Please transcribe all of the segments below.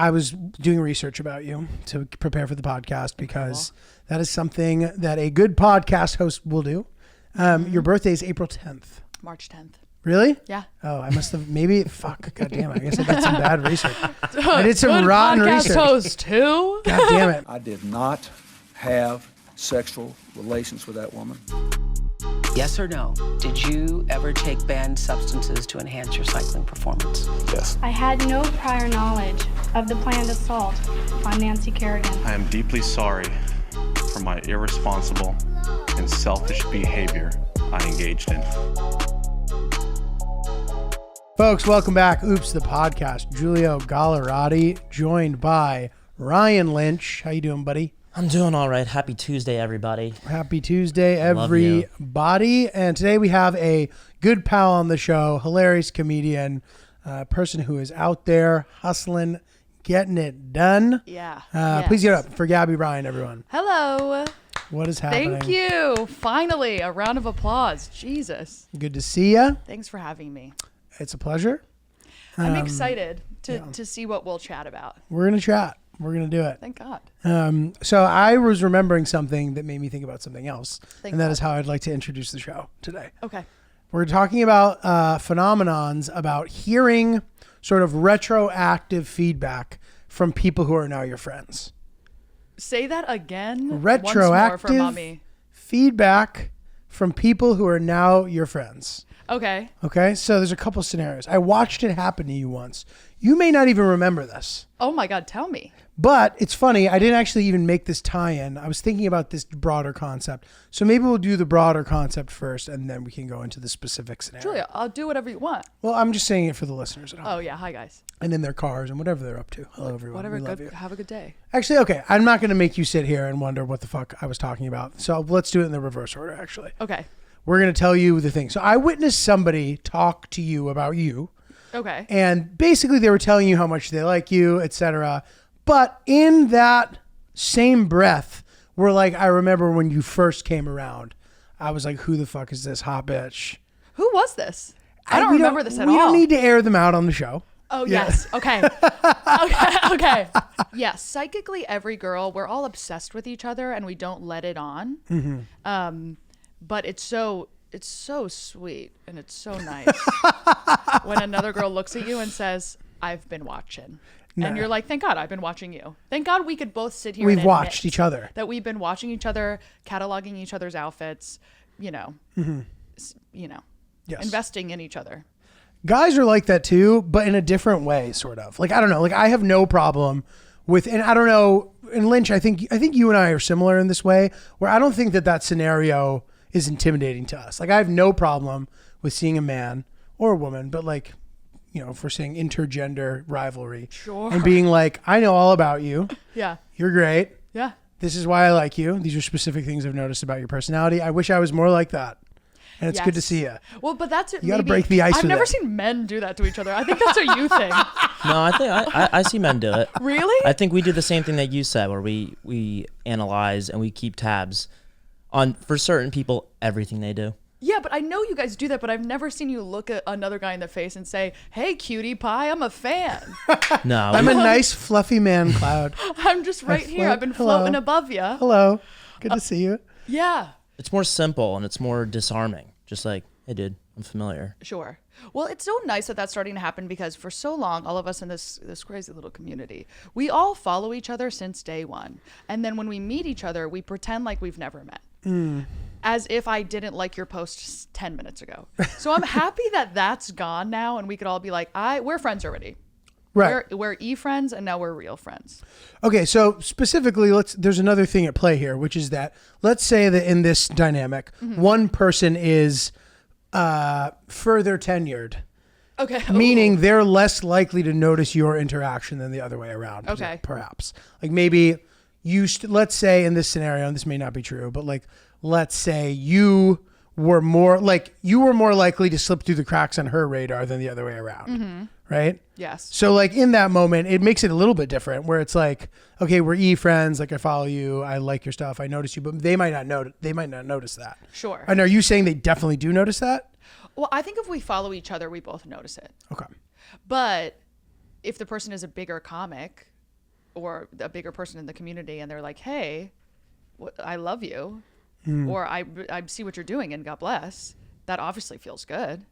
I was doing research about you to prepare for the podcast because that is something that a good podcast host will do. Your birthday is April 10th. March 10th. Really? Yeah. Oh, I must have fuck. God damn it. I guess I did some bad research. I did some rotten research. Host too. God damn it. I did not have sexual relations with that woman. Yes or no? Did you ever take banned substances to enhance your cycling performance? Yes. I had no prior knowledge of the planned assault on Nancy Kerrigan. I am deeply sorry for my irresponsible and selfish behavior I engaged in. Folks, welcome back. Oops, the podcast. Giulio Gallerati, joined by Ryan Lynch. How you doing, buddy? I'm doing all right. Happy Tuesday, everybody. Happy Tuesday, everybody. And today we have a good pal on the show, hilarious comedian, person who is out there hustling, getting it done. Yeah. Please get up for Gabby Bryan, everyone. Hello. What is happening? Thank you. Finally, a round of applause. Jesus. Good to see you. Thanks for having me. It's a pleasure. I'm excited to see what we'll chat about. We're going to chat. We're going to do it. Thank God. So I was remembering something that made me think about something else. Thank and that God. is how I'd like to introduce the show today. Okay. We're talking about phenomenons about hearing sort of retroactive feedback from people who are now your friends. Say that again. Retroactive once more for mommy. feedback from people who are now your friends. Okay. Okay, so there's a couple scenarios. I watched it happen to you once. You may not even remember this. Oh my God, tell me. But it's funny, I didn't actually even make this tie-in. I was thinking about this broader concept. So maybe we'll do the broader concept first, and then we can go into the specific scenario. Julia, I'll do whatever you want. Well, I'm just saying it for the listeners at home. Oh yeah, hi guys. And in their cars and whatever they're up to. Hello, everyone. Whatever, We love good. you. Have a good day. Actually, okay, I'm not going to make you sit here and wonder what the fuck I was talking about. So let's do it in the reverse order, actually. Okay. We're going to tell you the thing. So I witnessed somebody talk to you about you. Okay. And basically they were telling you how much they like you, etc. But in that same breath, we're like, I remember when you first came around, I was like, who the fuck is this hot bitch? Who was this? I don't remember this at all. We don't need to air them out on the show. Oh, Yeah. yes. Okay. Okay. Yes. Psychically, every girl, we're all obsessed with each other and we don't let it on. Mm-hmm. But it's so sweet and it's so nice when another girl looks at you and says, I've been watching. Nah. And you're like, thank God I've been watching you. Thank God we could both sit here We've and watched admit each other. that we've been watching each other, cataloging each other's outfits, Yes. investing in each other. Guys are like that too, but in a different way, sort of. Like, I don't know. Like, I have no problem with, and I don't know, in Lynch, I think you and I are similar in this way, where I don't think that scenario is intimidating to us. Like, I have no problem with seeing a man or a woman, but like, you know, if we're saying intergender rivalry, Sure. and being like, I know all about you. Yeah. You're great. Yeah. This is why I like you. These are specific things I've noticed about your personality. I wish I was more like that. And it's good to Yes. see you. Well, but that's it. You got to break the ice I've with never it. seen men do that to each other. I think that's a you thing. No, I think I see men do it. Really? I think we do the same thing that you said, where we analyze and we keep tabs on, for certain people, everything they do. Yeah, but I know you guys do that, but I've never seen you look at another guy in the face and say, hey, cutie pie, I'm a fan. No, I'm a nice, fluffy man cloud. I'm just right here. float- I've been hello. floating above you. Hello. Good to see you. Yeah, it's more simple and it's more disarming. Just like, hey, dude, I'm familiar. sure. Well, it's so nice that that's starting to happen because for so long, all of us in this crazy little community, we all follow each other since day one. And then when we meet each other, we pretend like we've never met. As if I didn't like your post 10 minutes ago. So I'm happy that that's gone now and we could all be like, we're friends already. Right. We're e-friends and now we're real friends. Okay, so specifically, there's another thing at play here, which is that let's say that in this dynamic, one person is further tenured, Okay. meaning they're less likely to notice your interaction than the other way around. Okay. Perhaps. Like maybe let's say in this scenario, and this may not be true, but like, let's say you were more likely to slip through the cracks on her radar than the other way around. Right? Yes. So like in that moment, it makes it a little bit different where it's like, okay, we're e-friends. Like I follow you. I like your stuff. I notice you, but they might not notice that. Sure. And are you saying they definitely do notice that? Well, I think if we follow each other, we both notice it. Okay. But if the person is a bigger comic or a bigger person in the community and they're like, hey, I love you, or I see what you're doing and God bless, that obviously feels good.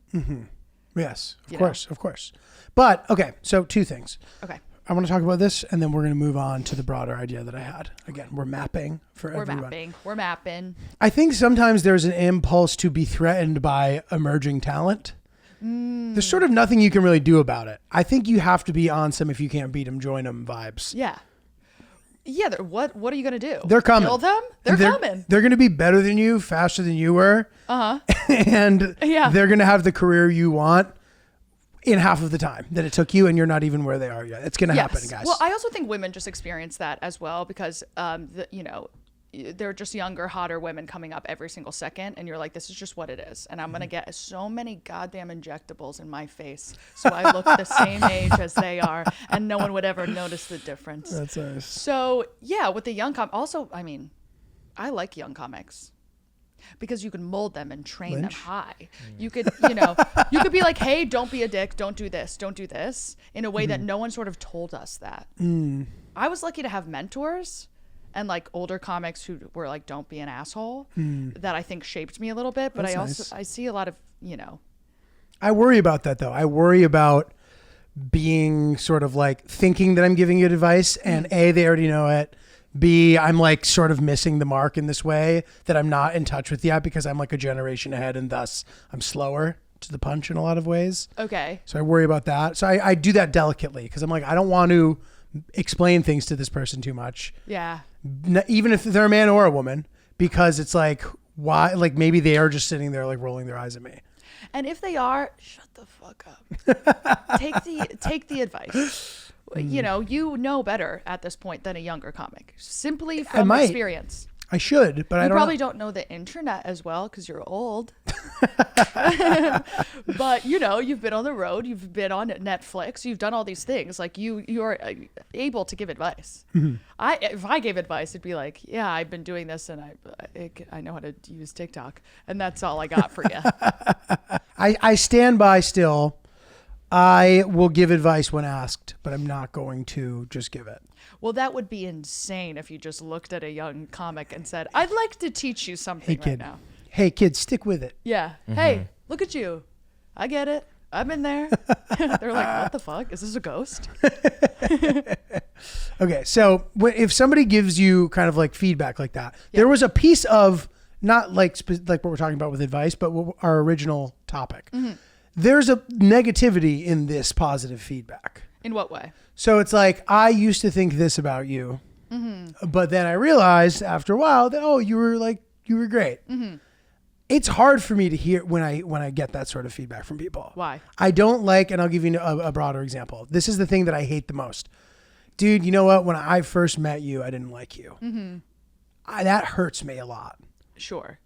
Yes, of course. But okay, so 2 things. Okay. I want to talk about this, and then we're going to move on to the broader idea that I had. Again, we're mapping for everyone. We're mapping. I think sometimes there's an impulse to be threatened by emerging talent. There's sort of nothing you can really do about it. I think you have to be on some if you can't beat them, join them vibes. Yeah. Yeah. What are you going to do? They're coming. Kill them? They're coming. They're going to be better than you, faster than you were. And they're going to have the career you want in half of the time that it took you, and you're not even where they are yet. It's going to happen, guys. Well, I also think women just experience that as well because, they're just younger, hotter women coming up every single second, and you're like, this is just what it is. And I'm going to get so many goddamn injectables in my face so I look the same age as they are, and no one would ever notice the difference. That's nice. So, yeah, with the young also, I mean, I like young comics. Because you can mold them and train LYNCH? them high. You could, you could be like, hey, don't be a dick. Don't do this in a way that no one sort of told us that. I was lucky to have mentors and like older comics who were like, don't be an asshole, that I think shaped me a little bit. But That's I see a lot of, I worry about that though. I worry about being sort of like thinking that I'm giving you advice, and A, they already know it. B, I'm like sort of missing the mark in this way that I'm not in touch with yet because I'm like a generation ahead, and thus I'm slower to the punch in a lot of ways. Okay. So I worry about that. So I do that delicately because I'm like, I don't want to explain things to this person too much. Yeah. Even if they're a man or a woman, because it's like, why? Like maybe they are just sitting there like rolling their eyes at me. And if they are, shut the fuck up. Take the advice. You know better at this point than a younger comic, simply from experience. I should, but I don't. You probably don't know the internet as well because you're old. But you've been on the road, you've been on Netflix, you've done all these things. Like you are able to give advice. If I gave advice, it'd be like, yeah, I've been doing this, and I know how to use TikTok, and that's all I got for you. I stand by still. I will give advice when asked, but I'm not going to just give it. Well, that would be insane if you just looked at a young comic and said, I'd like to teach you something right now. Hey, kid, stick with it. Yeah. Hey, look at you. I get it. I'm in there. They're like, what the fuck? Is this a ghost? Okay, so if somebody gives you kind of like feedback like that, there was a piece of, not like what we're talking about with advice, but our original topic. There's a negativity in this positive feedback. In what way? So it's like, I used to think this about you, but then I realized after a while that, you were great. It's hard for me to hear when I get that sort of feedback from people. Why? I don't like, and I'll give you a broader example. This is the thing that I hate the most. Dude, you know what? When I first met you, I didn't like you. That hurts me a lot. Sure.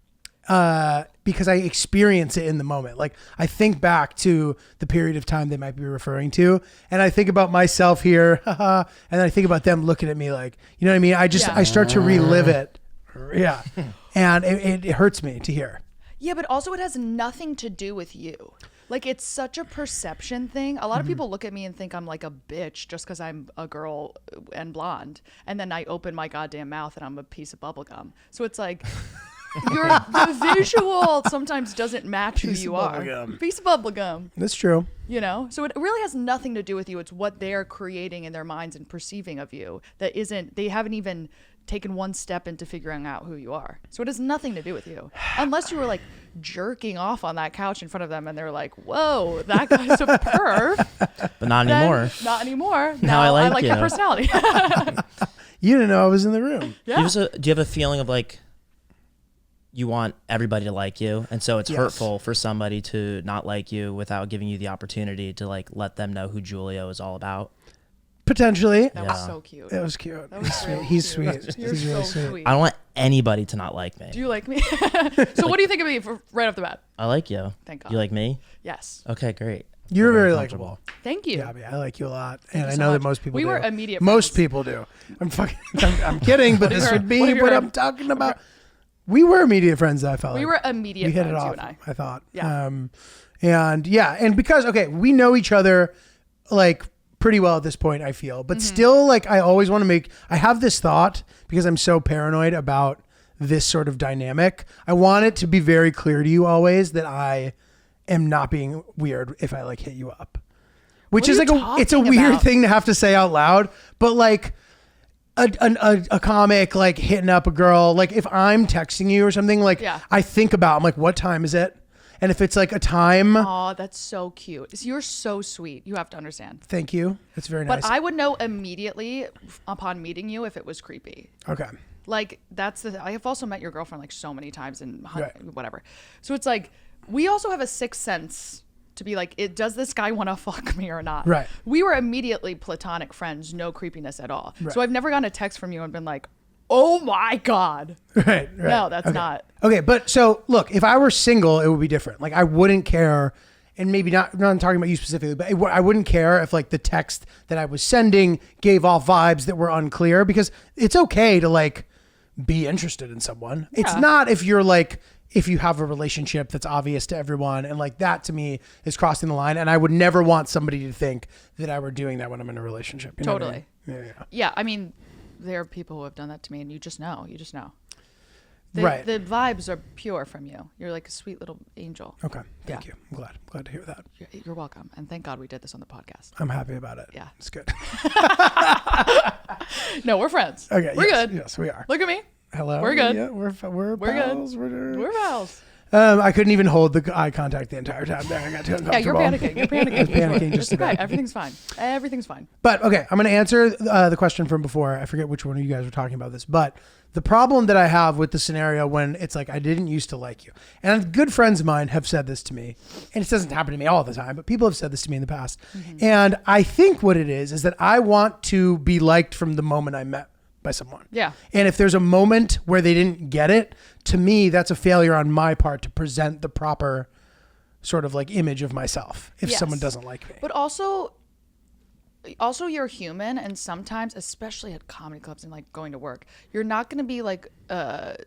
Because I experience it in the moment. Like I think back to the period of time they might be referring to, and I think about myself here, and then I think about them looking at me like, you know what I mean? I start to relive it. Yeah. And it hurts me to hear. Yeah, but also it has nothing to do with you. Like it's such a perception thing. A lot of people look at me and think I'm like a bitch just because I'm a girl and blonde. And then I open my goddamn mouth and I'm a piece of bubblegum. So it's like... the visual sometimes doesn't match who you are. Piece of bubblegum. That's true. So it really has nothing to do with you. It's what they're creating in their minds and perceiving of you they haven't even taken one step into figuring out who you are. So it has nothing to do with you. Unless you were like jerking off on that couch in front of them and they're like, whoa, that guy's a perv. But not anymore. Not anymore. Now I like you. That personality. You didn't know I was in the room. Yeah. Do you have a feeling of like, you want everybody to like you, and so it's hurtful for somebody to not like you without giving you the opportunity to like let them know who Giulio is all about? Potentially. That was so cute. That was cute. That was really He's cute. sweet. You're He's really so sweet. I don't want anybody to not like me. Do you like me? So what do you think of me right off the bat? I like you. Thank God. You like me? Yes. Okay, great. You're I'm very comfortable. likable. Thank you. Gabby, I like you a lot, Thank and you I so know that much. most people We do. were immediate Most friends. people do. I'm kidding, but this would be what I'm talking about. We were immediate friends. I felt We like. were immediate We hit friends, it off. you and I. thought. Yeah. And because we know each other like pretty well at this point, I feel. But still, like, I always want to I have this thought because I'm so paranoid about this sort of dynamic. I want it to be very clear to you always that I am not being weird if I like hit you up. Which is like it's a weird thing to have to say out loud, but like a comic like hitting up a girl, like if I'm texting you or something, like I think about, I'm like, what time is it? And if it's like a time. Oh, that's so cute. You're so sweet. You have to understand. Thank you. That's very nice. But I would know immediately upon meeting you if it was creepy. Okay. Like I have also met your girlfriend like so many times and whatever. So it's like, we also have a sixth sense to be like, does this guy want to fuck me or not? Right. We were immediately platonic friends, no creepiness at all. Right. So I've never gotten a text from you and been like, oh my God. Right. No, that's not. Okay, but so look, if I were single, it would be different. Like I wouldn't care, and maybe not talking about you specifically, but I wouldn't care if like the text that I was sending gave off vibes that were unclear, because it's okay to like be interested in someone. Yeah. It's not if you're like, if you have a relationship that's obvious to everyone, and like that to me is crossing the line, and I would never want somebody to think that I were doing that when I'm in a relationship. You know totally. what I mean? Yeah, I mean, there are people who have done that to me, and you just know. Right. The vibes are pure from you. You're like a sweet little angel. Okay. Thank you. I'm glad to hear that. You're welcome. And thank God we did this on the podcast. I'm happy about it. Yeah. It's good. No, we're friends. Okay. We're good. Yes, we are. Look at me. Hello. We're good. Yeah, we're pals. Good. We're pals. I couldn't even hold the eye contact the entire time there. I got too uncomfortable. Yeah, you're panicking. I was panicking just a okay. bit. Everything's fine. But okay, I'm going to answer the question from before. I forget which one of you guys were talking about this, but the problem that I have with the scenario when it's like, I didn't used to like you, and good friends of mine have said this to me, and it doesn't happen to me all the time, but people have said this to me in the past. And I think what it is that I want to be liked from the moment I met by someone. Yeah. And if there's a moment where they didn't get it, to me, that's a failure on my part to present the proper sort of like image of myself if someone doesn't like me. But also you're human, and sometimes, especially at comedy clubs and like going to work, you're not going to be like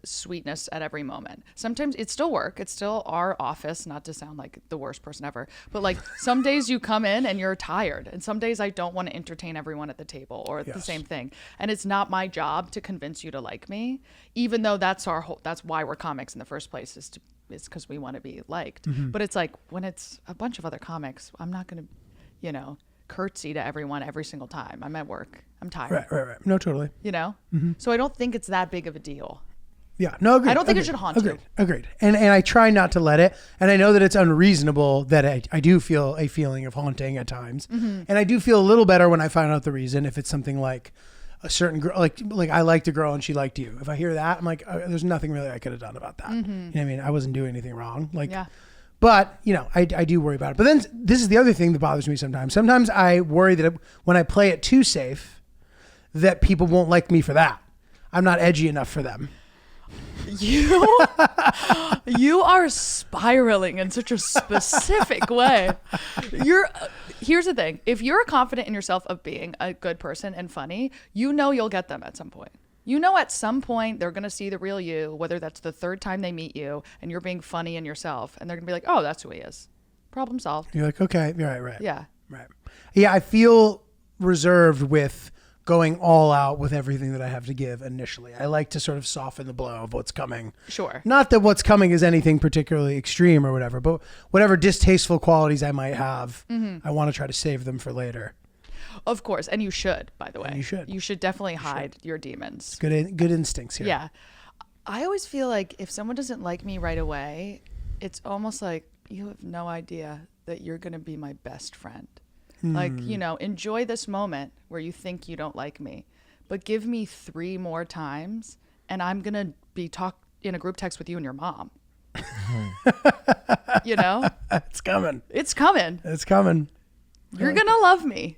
sweetness at every moment. Sometimes it's still work. It's still our office, not to sound like the worst person ever, but like some days you come in and you're tired, and some days I don't want to entertain everyone at the table or the same thing. And it's not my job to convince you to like me, even though that's why we're comics in the first place, is because we want to be liked. But it's like, when it's a bunch of other comics, I'm not going to, curtsy to everyone every single time. I'm at work. I'm tired. Right. No, totally. So I don't think it's that big of a deal. Yeah. No, agreed. I don't think it should haunt you. Agreed. And I try not to let it. And I know that it's unreasonable that I do feel a feeling of haunting at times. And I do feel a little better when I find out the reason. If it's something like a certain girl, like I liked a girl and she liked you. If I hear that, I'm like, there's nothing really I could have done about that. You know what I mean? I wasn't doing anything wrong. But, I do worry about it. But then this is the other thing that bothers me sometimes. Sometimes I worry that when I play it too safe, that people won't like me for that. I'm not edgy enough for them. You are spiraling in such a specific way. Here's the thing. If you're confident in yourself of being a good person and funny, you'll get them at some point. At some point they're going to see the real you, whether that's the third time they meet you and you're being funny in yourself, and they're going to be like, oh, that's who he is. Problem solved. You're like, okay, right. Yeah. Right. Yeah, I feel reserved with going all out with everything that I have to give initially. I like to sort of soften the blow of what's coming. Sure. Not that what's coming is anything particularly extreme or whatever, but whatever distasteful qualities I might have, I want to try to save them for later. Of course. And you should, by the way. And you should. You should definitely hide your demons. Good instincts here. Yeah. I always feel like if someone doesn't like me right away, it's almost like you have no idea that you're going to be my best friend. Like, enjoy this moment where you think you don't like me, but give me 3 more times and I'm going to be in a group text with you and your mom. It's coming. It's coming. It's coming. You're going to love me.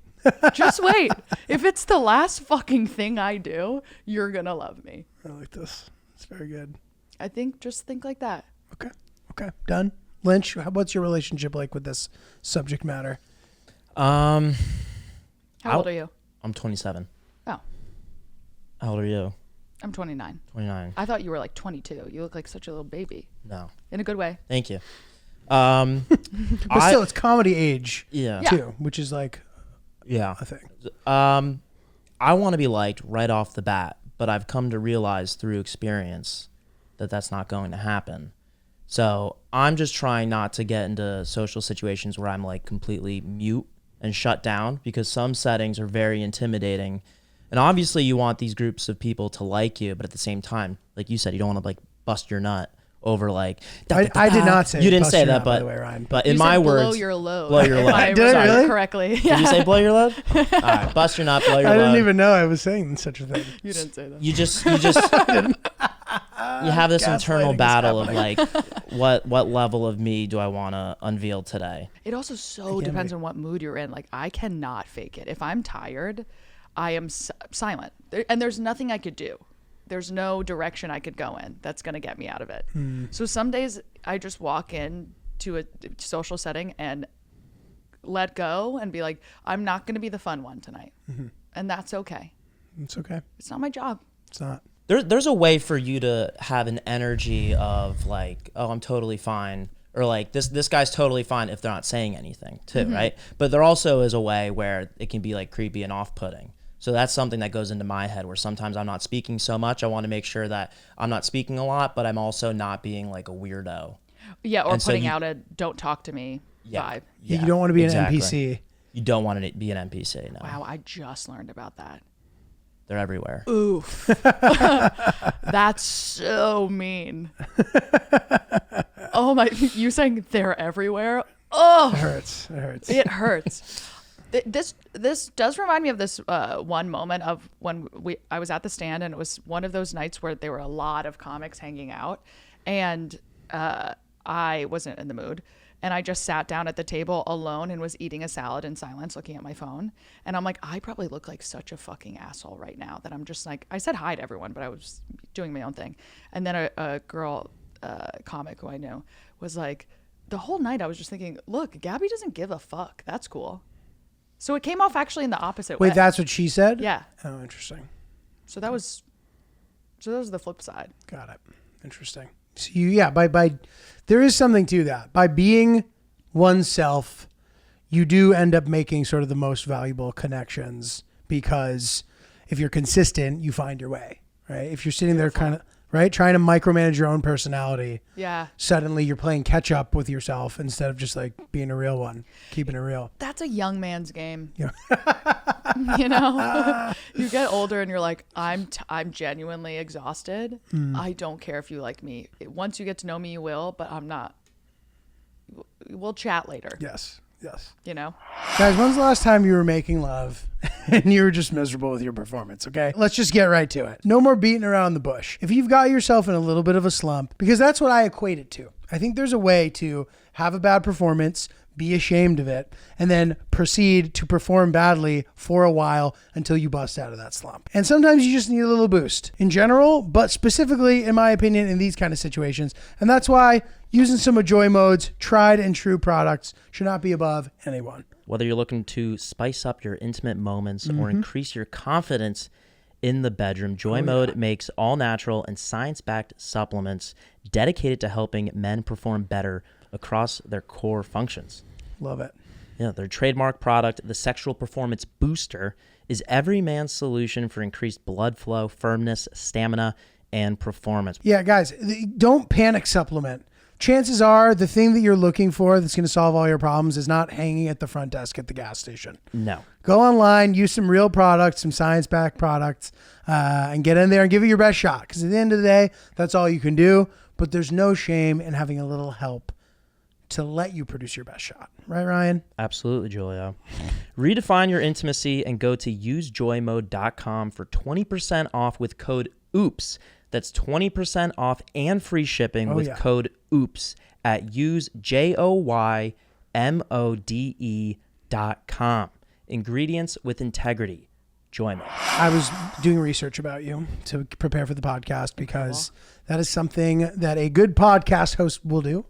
Just wait. If it's the last fucking thing I do, you're going to love me. I like this. It's very good. Just think like that. Okay. Done. Lynch, what's your relationship like with this subject matter? How old are you? I'm 27. Oh. How old are you? I'm 29. 29. I thought you were like 22. You look like such a little baby. No. In a good way. Thank you. But still, it's comedy age. Yeah. Too, which is like Yeah. a thing. I want to be liked right off the bat, but I've come to realize through experience that that's not going to happen. So I'm just trying not to get into social situations where I'm like completely mute and shut down, because some settings are very intimidating. And obviously you want these groups of people to like you, but at the same time, like you said, you don't want to like bust your nut over like I did not say you didn't bust say your that, nut, by but the way, Ryan. but in You my said words, blow your load. blow your load. If I Did I remember really? correctly. Did you say blow your load? All right, bust your nut, blow your I load. didn't even know I was saying such a thing. You didn't say that. You just you have this internal Gaslighting is battle of happening. like what level of me do I want to unveil today? It also so depends on what mood you're in. Like, I cannot fake it. If I'm tired, I am silent. And there's nothing I could do. There's no direction I could go in that's going to get me out of it. So some days I just walk in to a social setting and let go and be like, I'm not going to be the fun one tonight. And that's okay. It's okay. It's not my job. It's not. There's a way for you to have an energy of like, oh, I'm totally fine, or like this guy's totally fine if they're not saying anything too, right? But there also is a way where it can be like creepy and off-putting. So that's something that goes into my head, where sometimes I'm not speaking so much. I want to make sure that I'm not speaking a lot, but I'm also not being like a weirdo. Yeah, or And so putting you- out a don't talk to me vibe. You don't want to be exactly. an NPC. You don't want to be an NPC. No, Wow, I just learned about that. they're everywhere. Oof. That's so mean. Oh my, you saying they're everywhere? Oh, It hurts. It hurts. it hurts. This does remind me of this one moment of when I was at the stand, and it was one of those nights where there were a lot of comics hanging out, and I wasn't in the mood, and I just sat down at the table alone and was eating a salad in silence, looking at my phone, and I'm like, I probably look like such a fucking asshole right now that I'm just like, I said hi to everyone, but I was doing my own thing, and then a girl comic who I knew was like, the whole night I was just thinking, look, Gabby doesn't give a fuck. That's cool. So it came off actually in the opposite way. Wait, that's what she said? Yeah. Oh, interesting. So that was the flip side. Got it. Interesting. So by there is something to that. By being oneself, you do end up making sort of the most valuable connections, because if you're consistent, you find your way, right? If you're sitting there kind of, right, trying to micromanage your own personality, Yeah. suddenly you're playing catch up with yourself instead of just like being a real one, keeping it real. That's a young man's game. Yeah. You know, you get older and you're like, I'm genuinely exhausted. I don't care if you like me. Once you get to know me, you will, but I'm not. We'll chat later. Yes. Yes. You know? Guys, when's the last time you were making love and you were just miserable with your performance, okay? Let's just get right to it. No more beating around the bush. If you've got yourself in a little bit of a slump, because that's what I equate it to. I think there's a way to have a bad performance, be ashamed of it, and then proceed to perform badly for a while until you bust out of that slump. And sometimes you just need a little boost in general, but specifically, in my opinion, in these kind of situations. And that's why using some of Joy Mode's tried and true products should not be above anyone. Whether you're looking to spice up your intimate moments or increase your confidence in the bedroom, Joy Mode makes all natural and science-backed supplements dedicated to helping men perform better across their core functions. Love it. Yeah, their trademark product, the Sexual Performance Booster, is every man's solution for increased blood flow, firmness, stamina, and performance. Yeah, guys, don't panic supplement. Chances are the thing that you're looking for that's going to solve all your problems is not hanging at the front desk at the gas station. No. Go online, use some real products, some science-backed products, and get in there and give it your best shot. Because at the end of the day, that's all you can do. But there's no shame in having a little help to let you produce your best shot. Right, Ryan? Absolutely, Giulio. Redefine your intimacy and go to usejoymode.com for 20% off with code OOPS. That's 20% off and free shipping with code OOPS at usejoymode.com. Ingredients with integrity. Joy Mode. I was doing research about you to prepare for the podcast because that is something that a good podcast host will do.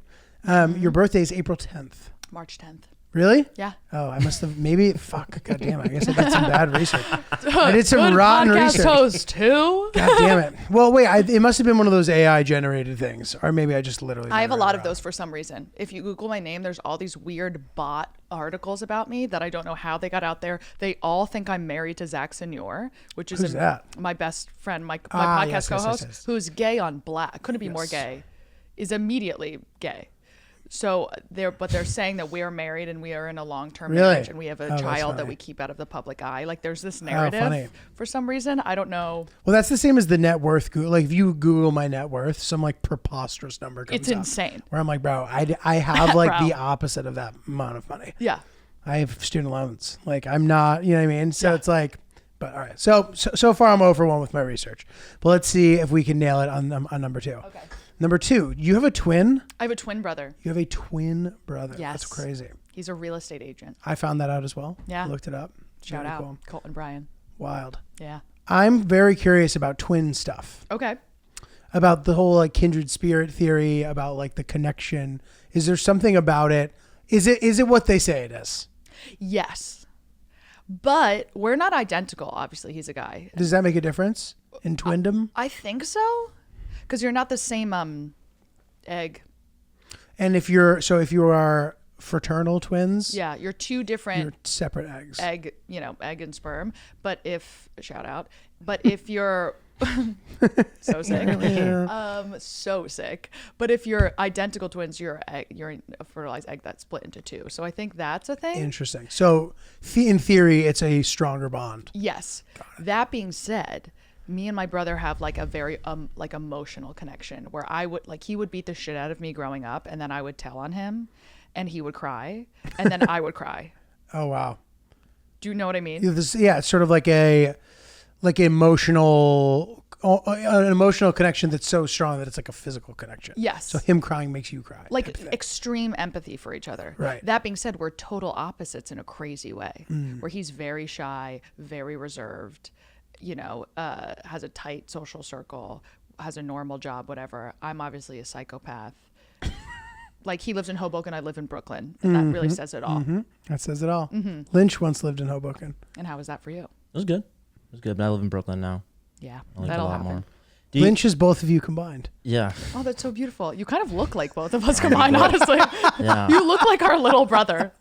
Your birthday is April 10th. March 10th. Really? Yeah. Oh, I must have maybe. Fuck. God damn it. I guess I did some bad research. I did some rotten podcast research. host too. God damn it. Well, wait. It must have been one of those AI generated things, or maybe I just literally. I have a read lot it of wrong. those for some reason. If you Google my name, there's all these weird bot articles about me that I don't know how they got out there. They all think I'm married to Zach Senior, which is Who's that? my best friend, my Ah, podcast yes, co-host, yes. who's gay on black. Couldn't be more Yes. gay. Is immediately gay. So they're saying that we are married and we are in a long-term Really? marriage and we have a Oh, that's child that funny. we keep out of the public eye. Like there's this funny. narrative for some reason. I don't know. Well, that's the same as the net worth. Like if you Google my net worth, some like preposterous number comes It's up, insane. Where I'm like, bro, I have like Bro. the opposite of that amount of money. Yeah. I have student loans. Like I'm not, you know what I mean? So it's like, but all right. So far I'm 0 for 1 with my research. But let's see if we can nail it on number 2. Okay. Number 2, you have a twin? I have a twin brother. You have a twin brother. Yes. That's crazy. He's a real estate agent. I found that out as well. Yeah. I looked it up. Shout Very out, cool. Colton Bryan. Wild. Yeah. I'm very curious about twin stuff. Okay. About the whole like kindred spirit theory, about like the connection. Is there something about it? Is it what they say it is? Yes. But we're not identical. Obviously, he's a guy. Does that make a difference in twindom? I think so. Because you're not the same egg. And if you are fraternal twins, Yeah, you're two different you're separate eggs. egg and sperm. But if you're so sick, so sick. But if you're identical twins, you're a fertilized egg that's split into two. So I think that's a thing. Interesting. So in theory, it's a stronger bond. Yes. That being said, me and my brother have like a very like emotional connection where he would beat the shit out of me growing up, and then I would tell on him, and he would cry, and then I would cry. Oh wow. Do you know what I mean? Yeah, it's sort of like an emotional connection that's so strong that it's like a physical connection. Yes. So him crying makes you cry. Like type thing. extreme empathy for each other. Right. That being said, we're total opposites in a crazy way, where he's very shy, very reserved, has a tight social circle, has a normal job, whatever. I'm obviously a psychopath. Like he lives in Hoboken, I live in Brooklyn, and that really says it all. That says it all. Lynch once lived in Hoboken. And how was that for you? It was good. It was good, but I live in Brooklyn now. Yeah, I like it a that'll lot happen. more. Do you- Lynch is both of you combined. Yeah. Oh, that's so beautiful. You kind of look like both of us combined, honestly. Yeah. You look like our little brother.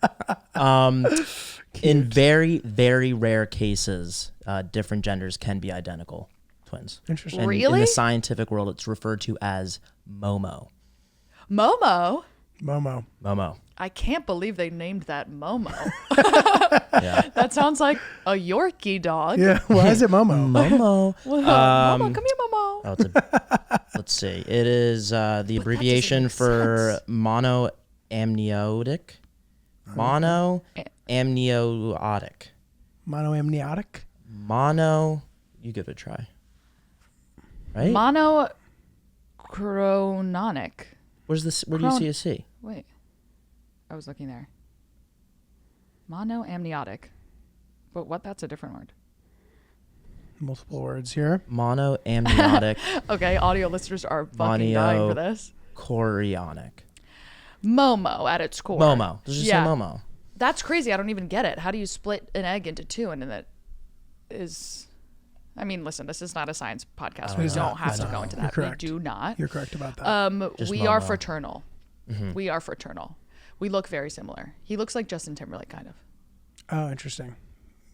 In very, very rare cases, different genders can be identical twins. Interesting. And in Really? the scientific world, it's referred to as Momo. Momo. Momo. I can't believe they named that Momo. Yeah. That sounds like a Yorkie dog. Yeah. Why is it Momo? Momo. Momo, come here, Momo. Oh, let's see. It is the abbreviation make for sense. monoamniotic. Monoamniotic. Monoamniotic. You give it a try. Right? Monocrononic. Where's this? Where do you see a C? Wait. I was looking there. Monoamniotic. But what? That's a different word. Multiple words here. Monoamniotic. Okay, audio listeners are fucking dying for this. Chorionic. Momo at its core. Momo. Let's just Yeah. say Momo. That's crazy. I don't even get it. How do you split an egg into two? And then that is... I mean, listen, this is not a science podcast. We don't have to go into that. You're We correct. do not. You're correct about that. Just We are Momo. fraternal. We are fraternal. We look very similar. He looks like Justin Timberlake, kind of. Oh, interesting.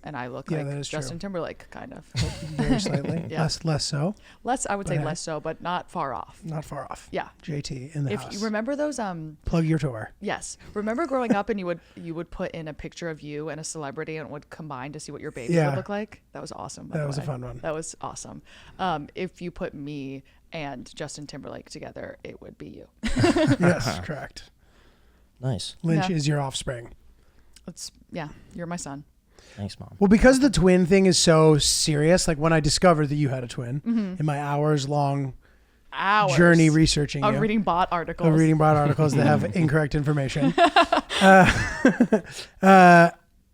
And I look Yeah, like that is true. Justin Timberlake, kind of. Very slightly. Yeah. Less so. Less, I would say Okay. less so, but not far off. Not far off. Yeah. JT in the If house. you remember those, Plug your tour. yes. Remember growing up and you would put in a picture of you and a celebrity and it would combine to see what your baby Yeah. would look like? That was awesome. by That the was a way. fun one. That was awesome. If you put me and Justin Timberlake together, it would be you. Yes, correct. Nice. Lynch Yeah. is your offspring. You're my son. Thanks, Mom. Well, because the twin thing is so serious, like when I discovered that you had a twin in my hours-long Hours journey researching of you, reading bot articles. of reading broad articles that have incorrect information,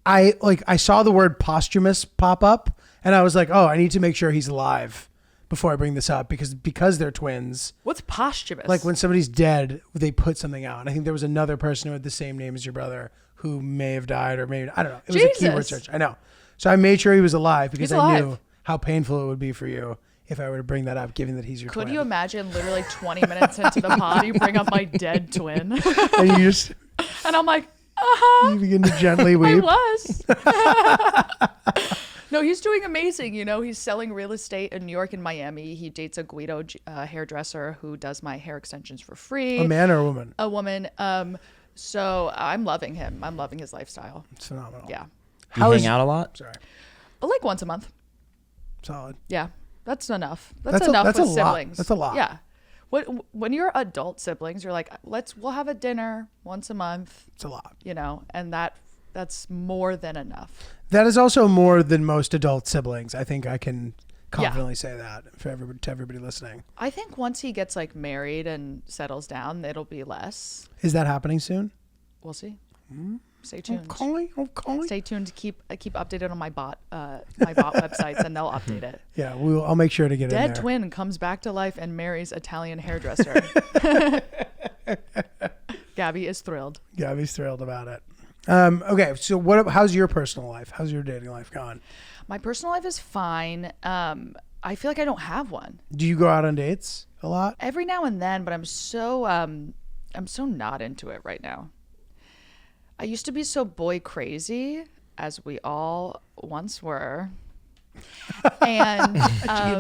I saw the word posthumous pop up, and I was like, oh, I need to make sure he's alive before I bring this up because they're twins. What's posthumous? Like when somebody's dead, they put something out. And I think there was another person who had the same name as your brother who may have died or maybe, I don't know. It was a keyword Jesus. search. I know. So I made sure he was alive because He's I knew alive. how painful it would be for you if I were to bring that up, given that he's your Could twin. you imagine literally 20 minutes into the pod, you bring up my dead twin? And you just And I'm like, you begin to gently I weep. was. No, he's doing amazing. You know, he's selling real estate in New York and Miami. He dates a Guido hairdresser who does my hair extensions for free. A man or a woman? A woman. So I'm loving him. I'm loving his lifestyle. It's phenomenal. Yeah. You hang out a lot? Sorry. But like once a month. Solid. Yeah. That's enough. That's Enough a with lot. siblings. That's a lot. Yeah. When you're adult siblings, you're like, we'll have a dinner once a month, It's a lot. you know, and that's more than enough. That is also more than most adult siblings. I think I can confidently say that to everybody listening. I think once he gets like married and settles down, it'll be less. Is that happening soon? We'll see. Stay tuned. Okay. Stay tuned to keep updated on my bot websites, and they'll update it. Yeah, I'll make sure to get in Dead there. twin comes back to life and marries Italian hairdresser. Gabby is thrilled. Gabby's thrilled about it. Okay, so how's your personal life? How's your dating life gone? My personal life is fine. I feel like I don't have one. Do you go out on dates a lot? Every now and then, but I'm so not into it right now. I used to be so boy crazy, as we all once were. And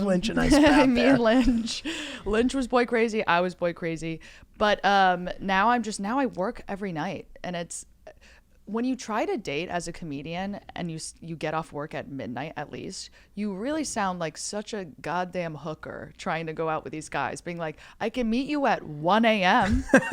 Lynch and I spat me there. and Lynch was boy crazy. I was boy crazy. But now I work every night, and it's when you try to date as a comedian and you get off work at midnight at least, you really sound like such a goddamn hooker trying to go out with these guys, being like, I can meet you at 1 a.m. and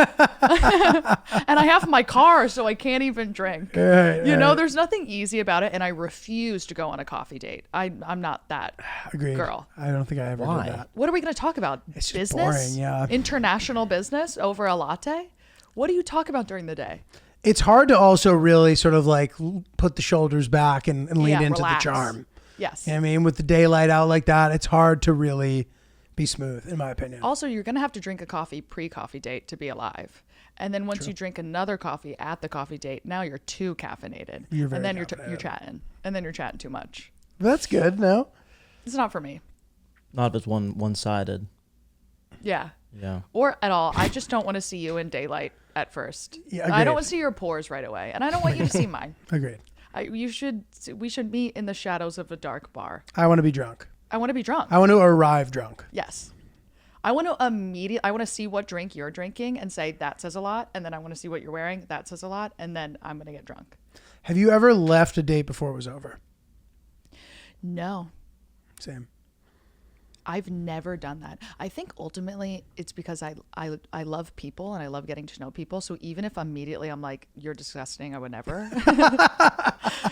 I have my car, so I can't even drink. You know, there's nothing easy about it, and I refuse to go on a coffee date. I'm not that Agreed. girl. I don't think I ever Why? did that. What are we going to talk about? It's just Business? boring, yeah. International business over a latte? What do you talk about during the day? It's hard to also really sort of like put the shoulders back and lean into relax. the charm. Yes. You know what I mean? With the daylight out like that, it's hard to really be smooth, in my opinion. Also, you're going to have to drink a coffee pre-coffee date to be alive. And then once you drink another coffee at the coffee date, now you're too caffeinated. You're very and then you're caffeinated. chatting. And then you're chatting too much. That's good, no? It's not for me. Not if it's one-sided. Yeah. Yeah. Or at all. I just don't want to see you in daylight at first. Yeah, I agreed. don't want to see your pores right away. And I don't want you to see mine. Agreed. We should meet in the shadows of a dark bar. I want to be drunk. I want to be drunk. I want to arrive drunk. Yes. I want to see what drink you're drinking and say that says a lot. And then I want to see what you're wearing. That says a lot. And then I'm going to get drunk. Have you ever left a date before it was over? No, Same. I've never done that. I think ultimately it's because I love people and I love getting to know people. So even if immediately I'm like, you're disgusting, I would never,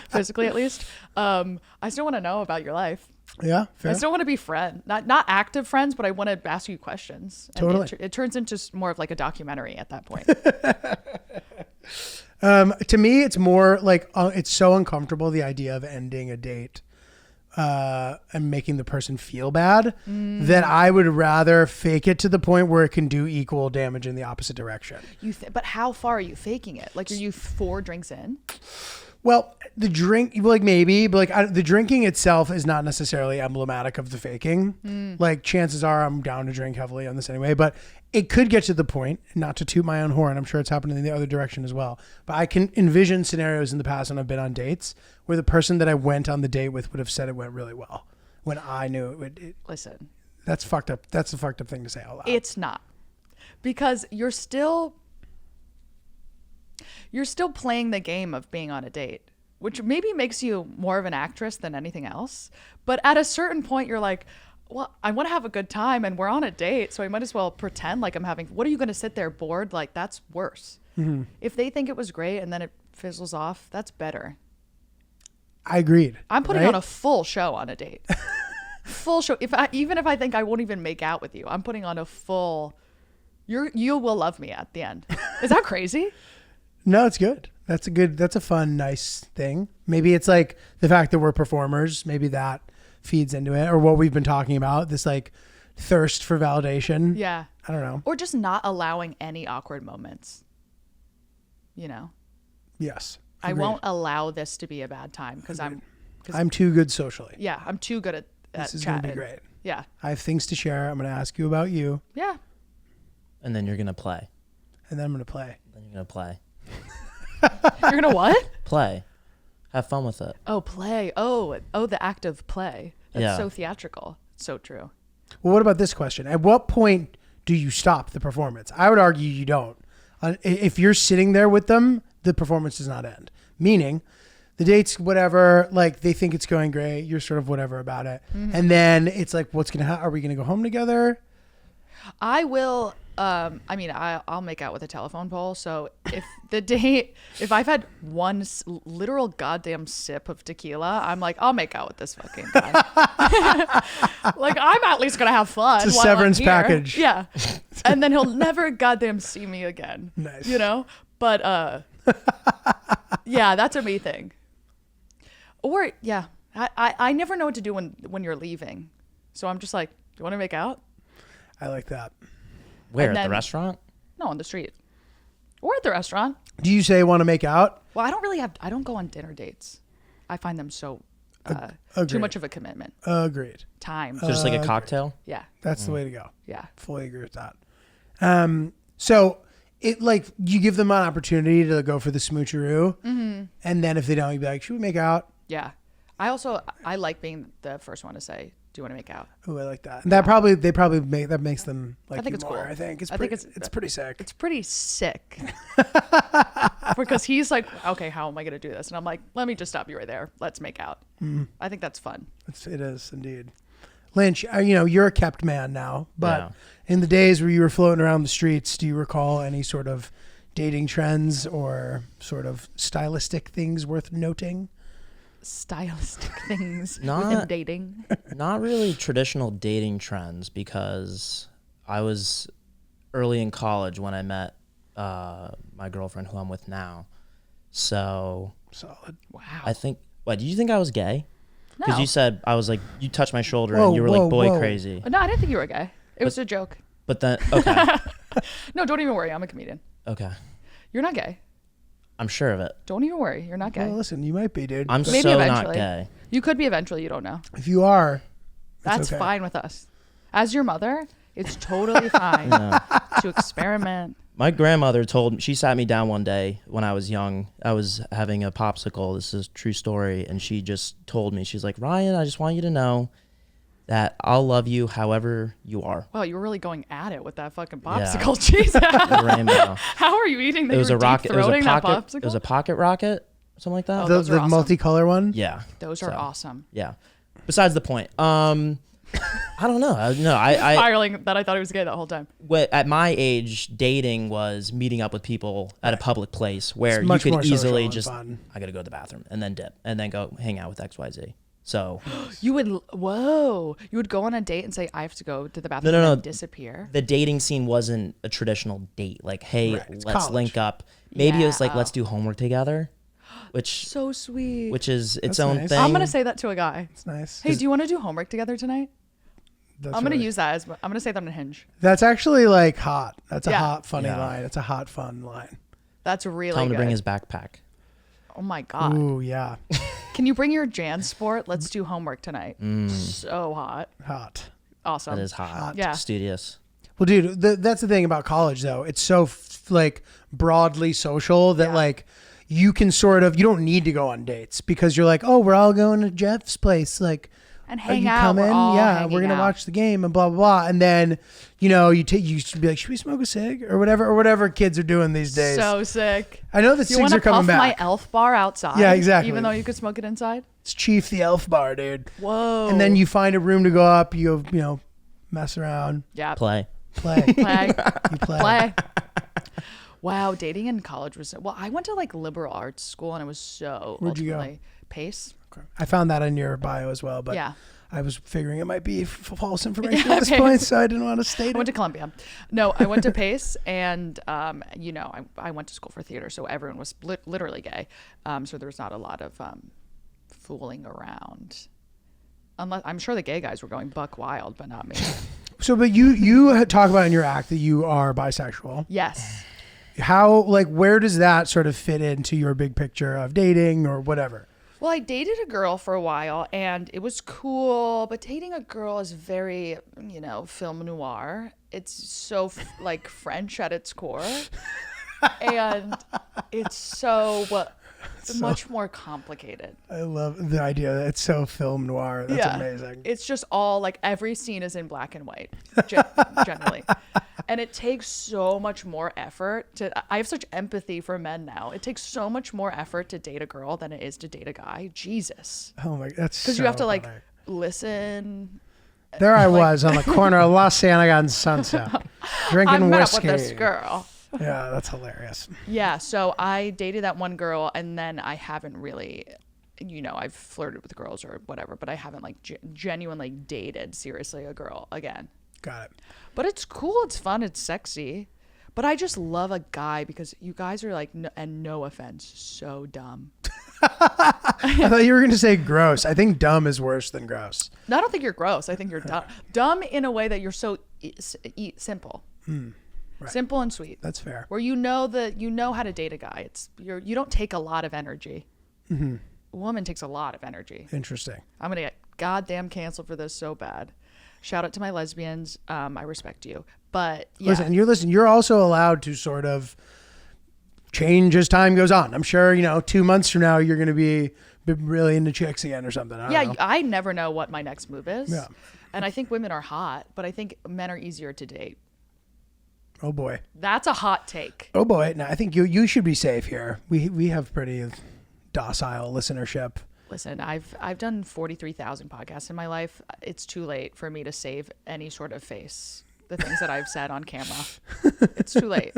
physically at least, I still want to know about your life. Yeah, fair. I still want to be friends, not active friends, but I want to ask you questions. And Totally. it turns into more of like a documentary at that point. To me, it's more like it's so uncomfortable, the idea of ending a date and making the person feel bad, that I would rather fake it to the point where it can do equal damage in the opposite direction. But how far are you faking it? Like, are you 4 drinks in? Well, the drink, like maybe, but like the drinking itself is not necessarily emblematic of the faking. Like chances are I'm down to drink heavily on this anyway, but it could get to the point, not to toot my own horn, I'm sure it's happened in the other direction as well, but I can envision scenarios in the past when I've been on dates where the person that I went on the date with would have said it went really well when I knew it would. Listen, That's fucked up. That's a fucked up thing to say out loud. it's not, because you're still playing the game of being on a date, which maybe makes you more of an actress than anything else. But at a certain point, you're like, well, I want to have a good time and we're on a date, so I might as well pretend like I'm having. What are you going to sit there bored? Like, that's worse. If they think it was great and then it fizzles off, that's better. I agreed. I'm putting right? on a full show on a date. Full show. Even if I think I won't even make out with you, I'm putting on a full. You will love me at the end. Is that crazy? No, it's good. That's a fun, nice thing. Maybe it's like the fact that we're performers. Maybe that feeds into it, or what we've been talking about, this like thirst for validation. Yeah. I don't know. Or just not allowing any awkward moments. You know? Yes. I won't allow this to be a bad time because I'm too good socially. yeah, I'm too good at This is going to chatting. be great. Yeah. I have things to share. I'm going to ask you about you, Yeah. And then you're gonna play. and then I'm going to play. Then you're gonna play. You're gonna what? Play. Have fun with it. Oh, play. Oh, the act of play. That's Yeah. so theatrical. So true. Well, what about this question? At what point do you stop the performance? I would argue you don't. If you're sitting there with them, the performance does not end. Meaning, the date's whatever, like they think it's going great. You're sort of whatever about it. And then it's like, what's going to happen? Are we going to go home together? I will. I'll make out with a telephone pole. So if I've had one literal goddamn sip of tequila, I'm like, I'll make out with this fucking guy. Like, I'm at least gonna have fun. It's a while I'm severance here. package. Yeah, and then he'll never goddamn see me again. Nice. You know, but yeah, that's a me thing. Or yeah, I never know what to do when you're leaving, so I'm just like, do you want to make out? I like that. Where? And At the then- restaurant? No, on the street. Or at the restaurant. Do you say want to make out? Well, I don't go on dinner dates. I find them so too agreed. much of a commitment. Agreed. Time. So just like a cocktail? Yeah. That's the way to go. Yeah. Fully agree with that. So it like you give them an opportunity to go for the smoocheroo, and then if they don't, you'd be like, should we make out? Yeah. I like being the first one to say, do you want to make out? Oh, I like that. And that makes them like I think you it's more. cool. I think it's I pretty, think it's pretty sick. It's pretty sick. Because he's like, okay, how am I going to do this? And I'm like, let me just stop you right there. Let's make out. I think that's fun. It is indeed. Lynch, you're a kept man now, but Yeah. in the days where you were floating around the streets, do you recall any sort of dating trends or sort of stylistic things worth noting? Stylistic things Not- within dating. Not really traditional dating trends because I was early in college when I met my girlfriend who I'm with now. So Solid. Wow. I think, what, did you think I was gay? Because No. you said, I was like, you touched my shoulder Whoa, and you were whoa, like, boy whoa. crazy. No, I didn't think you were gay. It was a joke. But then, okay, No, don't even worry. I'm a comedian. okay. You're not gay. I'm sure of it. Don't even worry. You're not gay. Well, listen, you might be, dude. I'm but Maybe so not eventually. gay. You could be eventually. You don't know. if you are, That's okay. fine with us. As your mother, it's totally fine to experiment. My grandmother she sat me down one day when I was young. I was having a popsicle. This is a true story. And she just told me, she's like, Ryan, I just want you to know that I'll love you however you are. Wow, you were really going at it with that fucking Yeah. popsicle. Jesus. The rainbow. How are you eating that? It was you a were rocket. It was a deep-throating that pocket. popsicle? It was a pocket rocket, something like that. Oh, the those are awesome. multicolor one. Yeah. Those are So, awesome. Yeah. Besides the point. I don't know. I Spiraling that I thought he was gay that whole time. at my age, dating was meeting up with people at a public place where It's you much could more social easily and just, fun. I got to go to the bathroom and then dip and then go hang out with XYZ. So You would you would go on a date and say, I have to go to the bathroom No. and then disappear. the dating scene wasn't a traditional date. Like, hey, Right, it's let's college. link up. Maybe it was like, Yeah. let's do homework together, which So sweet. is its That's own nice. thing. I'm gonna say that to a guy. It's nice. Hey, do you want to do homework together tonight? That's I'm gonna really- use that as I'm gonna say that on Hinge. That's actually like hot. That's a Yeah. hot, funny Yeah. line. It's a hot, fun line. That's really Tell him good. to bring his backpack. Oh my god. Ooh, yeah, Can you bring your JanSport? Let's do homework tonight. So hot. hot. Awesome. That is hot. Yeah. Studious. Well, dude, that's the thing about college, though. It's so like broadly social that Yeah. like you can you don't need to go on dates because you're like, oh, we're all going to Jeff's place. Like, And are hang you out. coming? We're all Yeah, hanging we're gonna out. watch the game and blah blah blah. And then you should be like, should we smoke a cig or whatever kids are doing these days. So sick. I know the You cigs want are to puff coming my back. elf bar outside? Yeah, exactly. Even though you could smoke it inside? It's Chief the Elf Bar, dude. Whoa. And then you find a room to go up. You mess around, yeah. Play. play, Play. you play. Play. Wow, dating in college was I went to like liberal arts school and it was so Where'd you go? ultimately Pace. I found that in your bio as well, but Yeah. I was figuring it might be false information Yeah, at this Pace. point, so I didn't want to state I went it. to Columbia. No, I went to Pace, and I went to school for theater, so everyone was literally gay. So there was not a lot of fooling around. Unless I'm sure the gay guys were going buck wild, but not me. So, but you talk about in your act that you are bisexual. Yes. How, like, where does that sort of fit into your big picture of dating or whatever? Well, I dated a girl for a while and it was cool, but dating a girl is very, film noir. It's so like French at its core. And it's so much more complicated. I love the idea that it's so film noir. That's amazing. It's just all like every scene is in black and white, generally. And it takes so much more effort I have such empathy for men now. It takes so much more effort to date a girl than it is to date a guy. Jesus. Oh my, that's Because so you have to funny. listen. There I was on the corner of La Cienega and Sunset, drinking I'm whiskey. up with this girl. Yeah, that's hilarious. Yeah, so I dated that one girl, and then I haven't really, I've flirted with girls or whatever, but I haven't like genuinely dated seriously a girl again. Got it. But it's cool, it's fun, it's sexy. But I just love a guy because you guys are like, and no offense, so dumb. I thought you were going to say gross. I think dumb is worse than gross. No, I don't think you're gross. I think you're dumb. Dumb in a way that you're so simple. Right. Simple and sweet. That's fair. Where you know how to date a guy. You don't take a lot of energy. Mm-hmm. A woman takes a lot of energy. Interesting. I'm gonna get goddamn canceled for this so bad. Shout out to my lesbians. I respect you, but yeah. Listen. You're also allowed to sort of change as time goes on. I'm sure 2 months from now you're going to be really into chicks again or something. I don't know. I never know what my next move is. Yeah. And I think women are hot, but I think men are easier to date. Oh boy. That's a hot take. Oh boy. No, I think you should be safe here. We have pretty docile listenership. Listen, I've done 43,000 podcasts in my life. It's too late for me to save any sort of face. The things that I've said on camera. It's too late.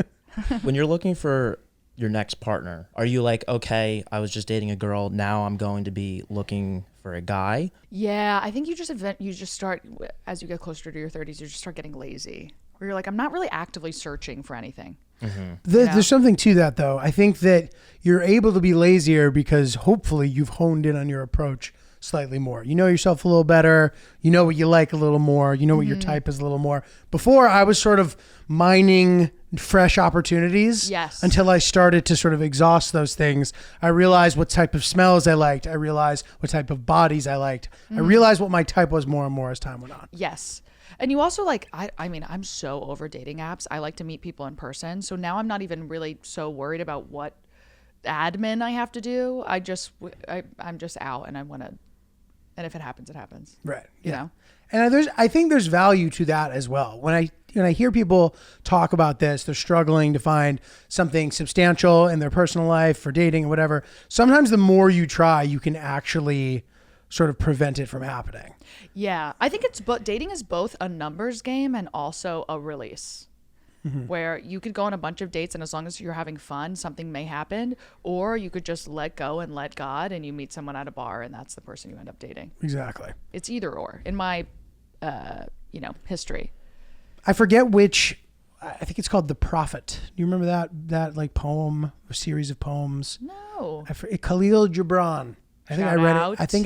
When you're looking for your next partner, are you like, okay, I was just dating a girl, now I'm going to be looking for a guy? Yeah, I think you just start, as you get closer to your 30s, you just start getting lazy. Where you're like, I'm not really actively searching for anything. Mm-hmm. There's something to that, though. I think that you're able to be lazier because hopefully you've honed in on your approach slightly more. You know yourself a little better. You know what you like a little more. You know what your type is a little more. Before, I was sort of mining fresh opportunities. Yes. Until I started to sort of exhaust those things. I realized what type of smells I liked. I realized what type of bodies I liked. I realized what my type was more and more as time went on. Yes. And you also I'm so over dating apps. I like to meet people in person. So now I'm not even really so worried about what admin I have to do. I'm just out and and if it happens, it happens. Right. You know? And I think there's value to that as well. When I hear people talk about this, they're struggling to find something substantial in their personal life for dating or whatever. Sometimes the more you try, you can actually sort of prevent it from happening. Yeah. I think dating is both a numbers game and also a release. Mm-hmm. Where you could go on a bunch of dates and as long as you're having fun, something may happen, or you could just let go and let God and you meet someone at a bar and that's the person you end up dating. Exactly. It's either or in my, history. I forget which, I think it's called The Prophet. Do you remember that like poem or series of poems? No. Khalil Gibran. I think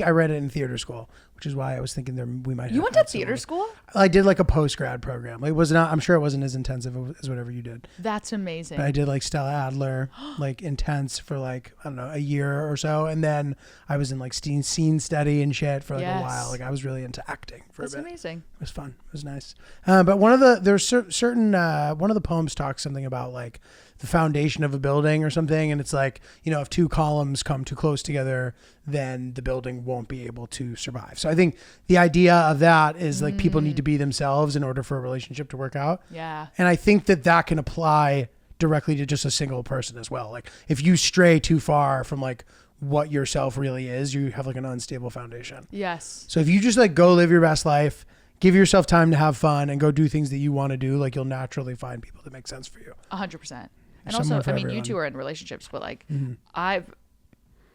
Shout I read it in theater school, which is why I was thinking we might have. You went to theater school? I did like a post-grad program. It was not, I'm sure it wasn't as intensive as whatever you did. That's amazing. But I did like Stella Adler, like intense for like, I don't know, a year or so. And then I was in like scene study and shit for like a while. Like I was really into acting for a bit. That's amazing. It was fun. It was nice. But one of the poems talks something about like the foundation of a building or something. And it's like, if two columns come too close together, then the building won't be able to survive. So I think the idea of that is like people need to be themselves in order for a relationship to work out. Yeah. And I think that can apply directly to just a single person as well. Like if you stray too far from like what yourself really is, you have like an unstable foundation. Yes. So if you just like go live your best life, give yourself time to have fun and go do things that you want to do, like you'll naturally find people that make sense for you. 100%. And Someone also, for you everyone. two are in relationships, but like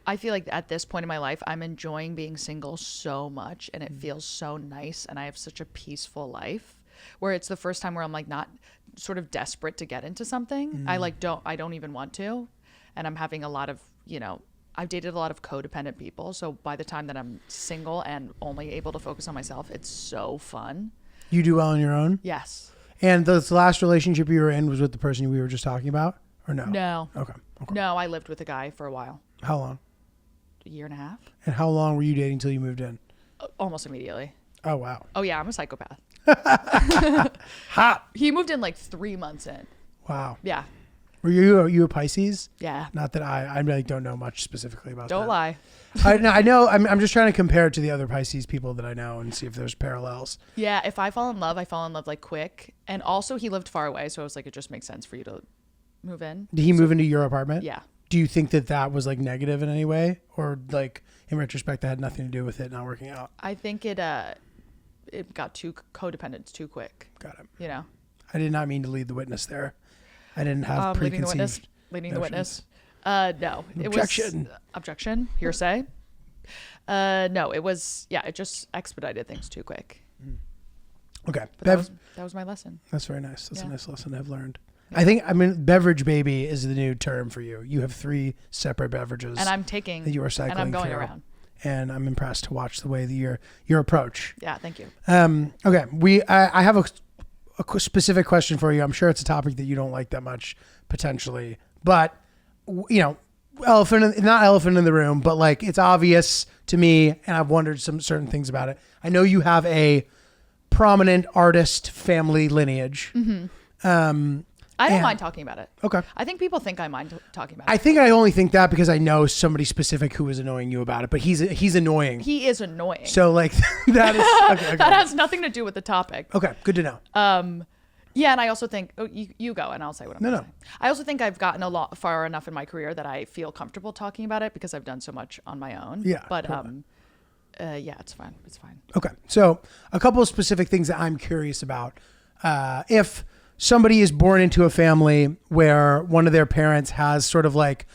I feel like at this point in my life, I'm enjoying being single so much and it feels so nice. And I have such a peaceful life where it's the first time where I'm like not sort of desperate to get into something. I don't even want to. And I'm having a lot of, I've dated a lot of codependent people. So by the time that I'm single and only able to focus on myself, it's so fun. You do well on your own? Yes. And the last relationship you were in was with the person we were just talking about? or no? No. Okay. No, I lived with a guy for a while, How long? a year and a half, And how long were you dating until you moved in? almost immediately. Oh wow. Oh yeah, I'm a psychopath. Hot. He moved in like 3 months in. Wow. Yeah. Were you a Pisces? Yeah. Not that I really don't know much specifically about that. Don't lie. I know. I'm just trying to compare it to the other Pisces people that I know and see if there's parallels. Yeah, if I fall in love, I fall in love like quick. And also he lived far away, so I was like, it just makes sense for you to move in. Did he move into your apartment? Yeah. Do you think that was like negative in any way, or like in retrospect that had nothing to do with it not working out? I think it got too codependent too quick. Got it. You know. I did not mean to lead the witness there. I didn't have preconceived. Leading the notions. witness. No. Objection. It was objection. Hearsay. No, it was it just expedited things too quick. Okay. But that was my lesson. That's very nice. That's a Yeah. nice lesson I've learned. I think beverage baby is the new term for you. You have 3 separate beverages. And I'm taking that you are cycling and I'm going through. around. And I'm impressed to watch the way that your approach. Yeah, thank you. Okay. I have a specific question for you. I'm sure it's a topic that you don't like that much potentially, but not elephant in the room, but like it's obvious to me, and I've wondered some certain things about it. I know you have a prominent artist family lineage. Mm-hmm. I don't mind talking about it. Okay. I think people think I mind talking about it. I think I only think that because I know somebody specific who is annoying you about it, but he's annoying. He is annoying. So like that is okay. That has nothing to do with the topic. Okay, good to know. Yeah, and I also think you go and I'll say what I'm No. saying. I also think I've gotten a lot far enough in my career that I feel comfortable talking about it because I've done so much on my own. Yeah, But totally. it's fine. It's fine. Okay. So a couple of specific things that I'm curious about. If somebody is born into a family where one of their parents has sort of like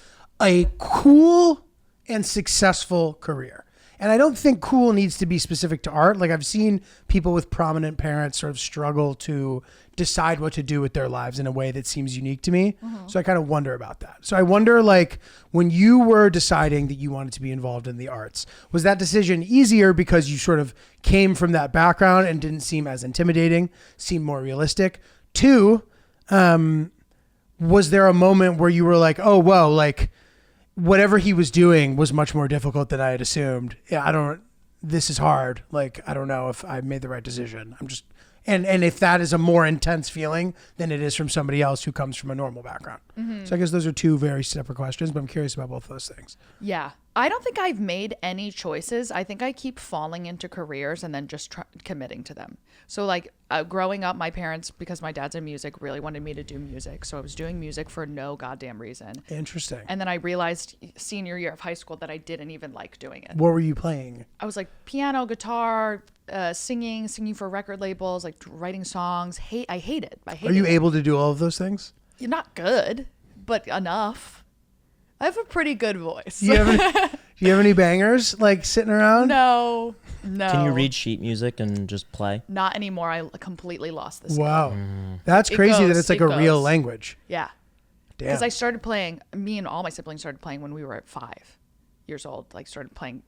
a cool and successful career. And I don't think cool needs to be specific to art. Like I've seen people with prominent parents sort of struggle to decide what to do with their lives in a way that seems unique to me. Mm-hmm. So I kind of wonder about that. So I wonder, like, when you were deciding that you wanted to be involved in the arts, was that decision easier because you sort of came from that background and didn't seem as intimidating, seemed more realistic? 2, was there a moment where you were like, oh, whoa, like whatever he was doing was much more difficult than I had assumed. Yeah, this is hard. Like, I don't know if I made the right decision. And if that is a more intense feeling than it is from somebody else who comes from a normal background. Mm-hmm. So I guess those are 2 very separate questions, but I'm curious about both those things. Yeah. I don't think I've made any choices. I think I keep falling into careers and then just committing to them. So like growing up, my parents, because my dad's in music, really wanted me to do music. So I was doing music for no goddamn reason. Interesting. And then I realized senior year of high school that I didn't even like doing it. What were you playing? I was like piano, guitar, singing for record labels, like writing songs. I hate it. Are you able to do all of those things? You're not good, but enough. I have a pretty good voice. Do you have any bangers like sitting around? No. Can you read sheet music and just play? Not anymore. I completely lost this. Wow. That's crazy that it's like a real language. Yeah. Damn. Because I started playing, me and all my siblings started playing when we were at 5 years old, like started playing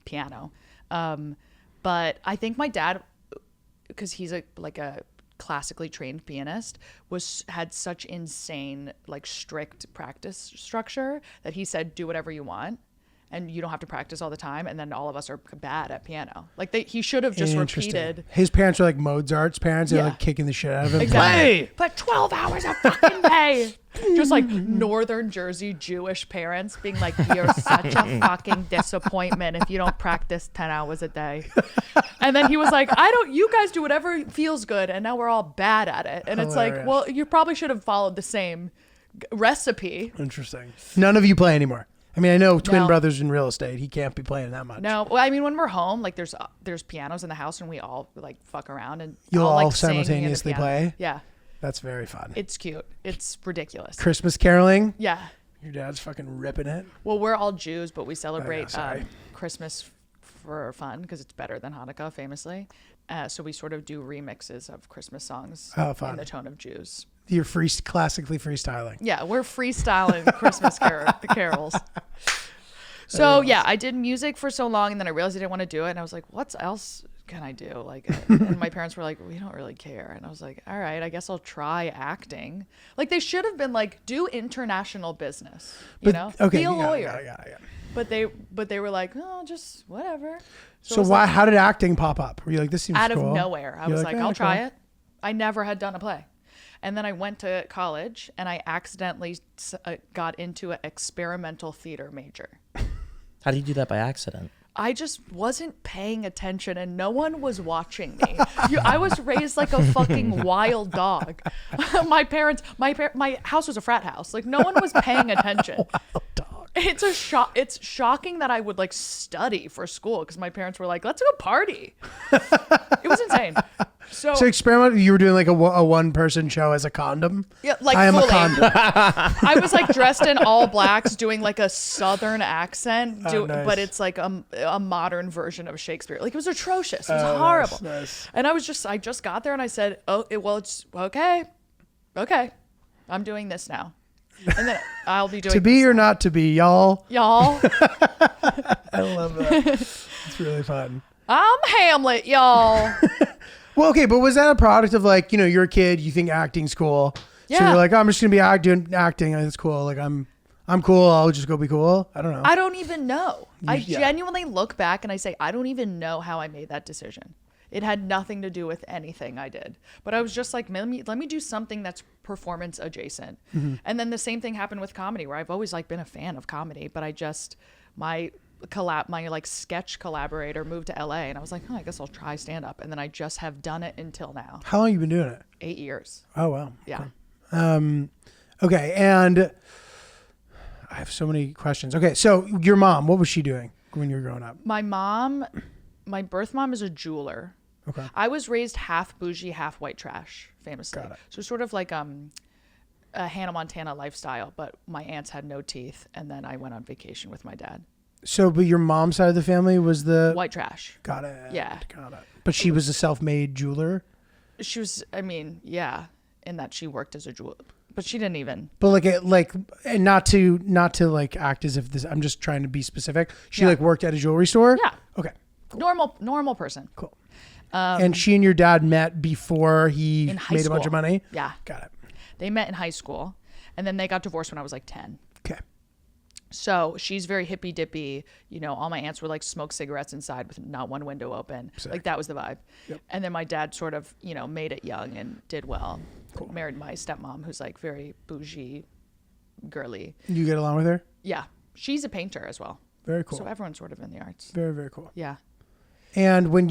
piano. But I think my dad, because he's a classically trained pianist, had such insane, like strict practice structure that he said, do whatever you want. And you don't have to practice all the time. And then all of us are bad at piano. Like he should have just repeated. His parents are like Mozart's parents. They're like kicking the shit out of him. Exactly. But 12 hours a fucking day. Just like Northern Jersey Jewish parents being like, you're such a fucking disappointment if you don't practice 10 hours a day. And then he was like, you guys do whatever feels good. And now we're all bad at it. And it's like, well, you probably should have followed the same recipe. Interesting. None of you play anymore. I mean, I know twin brothers in real estate. He can't be playing that much. No, well, I mean, when we're home, like there's pianos in the house, and we all like fuck around and you'll all like, simultaneously play. Yeah, that's very fun. It's cute. It's ridiculous. Christmas caroling. Yeah. Your dad's fucking ripping it. Well, we're all Jews, but we celebrate sorry. Christmas for fun because it's better than Hanukkah, famously. So we sort of do remixes of Christmas songs in the tone of Jews. You're classically freestyling. Yeah, we're freestyling Christmas carols. So yeah, I did music for so long, and then I realized I didn't want to do it, and I was like, what else can I do? Like, and my parents were like, we don't really care. And I was like, all right, I guess I'll try acting. Like, they should have been like, do international business, you know, okay, be a got it, lawyer. got it, got it. But they were like, oh, just whatever. So it was why? like, How did acting pop up? Were you like, this seems out cool? of nowhere? I You're was like, "Yeah, I'll try cool." it. I never had done a play. And then I went to college and I accidentally got into an experimental theater major. How do you do that by accident? I just wasn't paying attention and no one was watching me. I was raised like a fucking wild dog. My house was a frat house. Like, no one was paying attention. Wild dog. It's a shock. It's shocking that I would like study for school because my parents were like, let's go party. It was insane. So experiment. You were doing like a one-person show as a condom. yeah, like I am fully. a condom. I was like dressed in all blacks, doing like a Southern accent, nice. but it's like a modern version of Shakespeare. Like, it was atrocious. It was horrible. Nice. And I just got there and I said, it's okay, I'm doing this now, and then I'll be doing To be this or not to be, y'all. y'all. I love that. It's really fun. I'm Hamlet, y'all. Well, okay, but was that a product of like, you know, you're a kid, you think acting's cool, so Yeah. you're like, oh, I'm just gonna be doing acting, and it's cool. Like I'm cool. I'll just go be cool. I don't know. I don't even know. I Yeah. genuinely look back and I say, I don't even know how I made that decision. It had nothing to do with anything I did. But I was just like, let me do something that's performance adjacent. Mm-hmm. And then the same thing happened with comedy, where I've always like been a fan of comedy, but I just, my like sketch collaborator moved to LA and I was like, oh, I guess I'll try stand up. And then I just have done it until now. How long you been doing it? 8 years. Oh wow. Yeah. Okay, and I have so many questions. Okay, so your mom, what was she doing when you were growing up? My birth mom is a jeweler. Okay. I was raised half bougie, half white trash, famously. Got it. So sort of like a Hannah Montana lifestyle, but my aunts had no teeth, and then I went on vacation with my dad. So, but your mom's side of the family was the White trash. Got it. Yeah. Got it. But she was a self-made jeweler. She was, I mean, yeah, in that she worked as a jeweler, but she didn't even. But and not to like act as if this. I'm just trying to be specific. She Yeah. like worked at a jewelry store. Yeah. Okay. Normal person. Cool. And she and your dad met before he In high made a bunch school. of money. Yeah. Got it. They met in high school, and then they got divorced when I was like 10. Okay. So she's very hippy dippy. You know, all my aunts were like smoke cigarettes inside with not one window open. Sick. Like, that was the vibe. Yep. And then my dad sort of, you know, made it young and did well. Cool. Married my stepmom, who's like very bougie, girly. You get along with her? Yeah. She's a painter as well. Very cool. So everyone's sort of in the arts. Very, very cool. Yeah. And when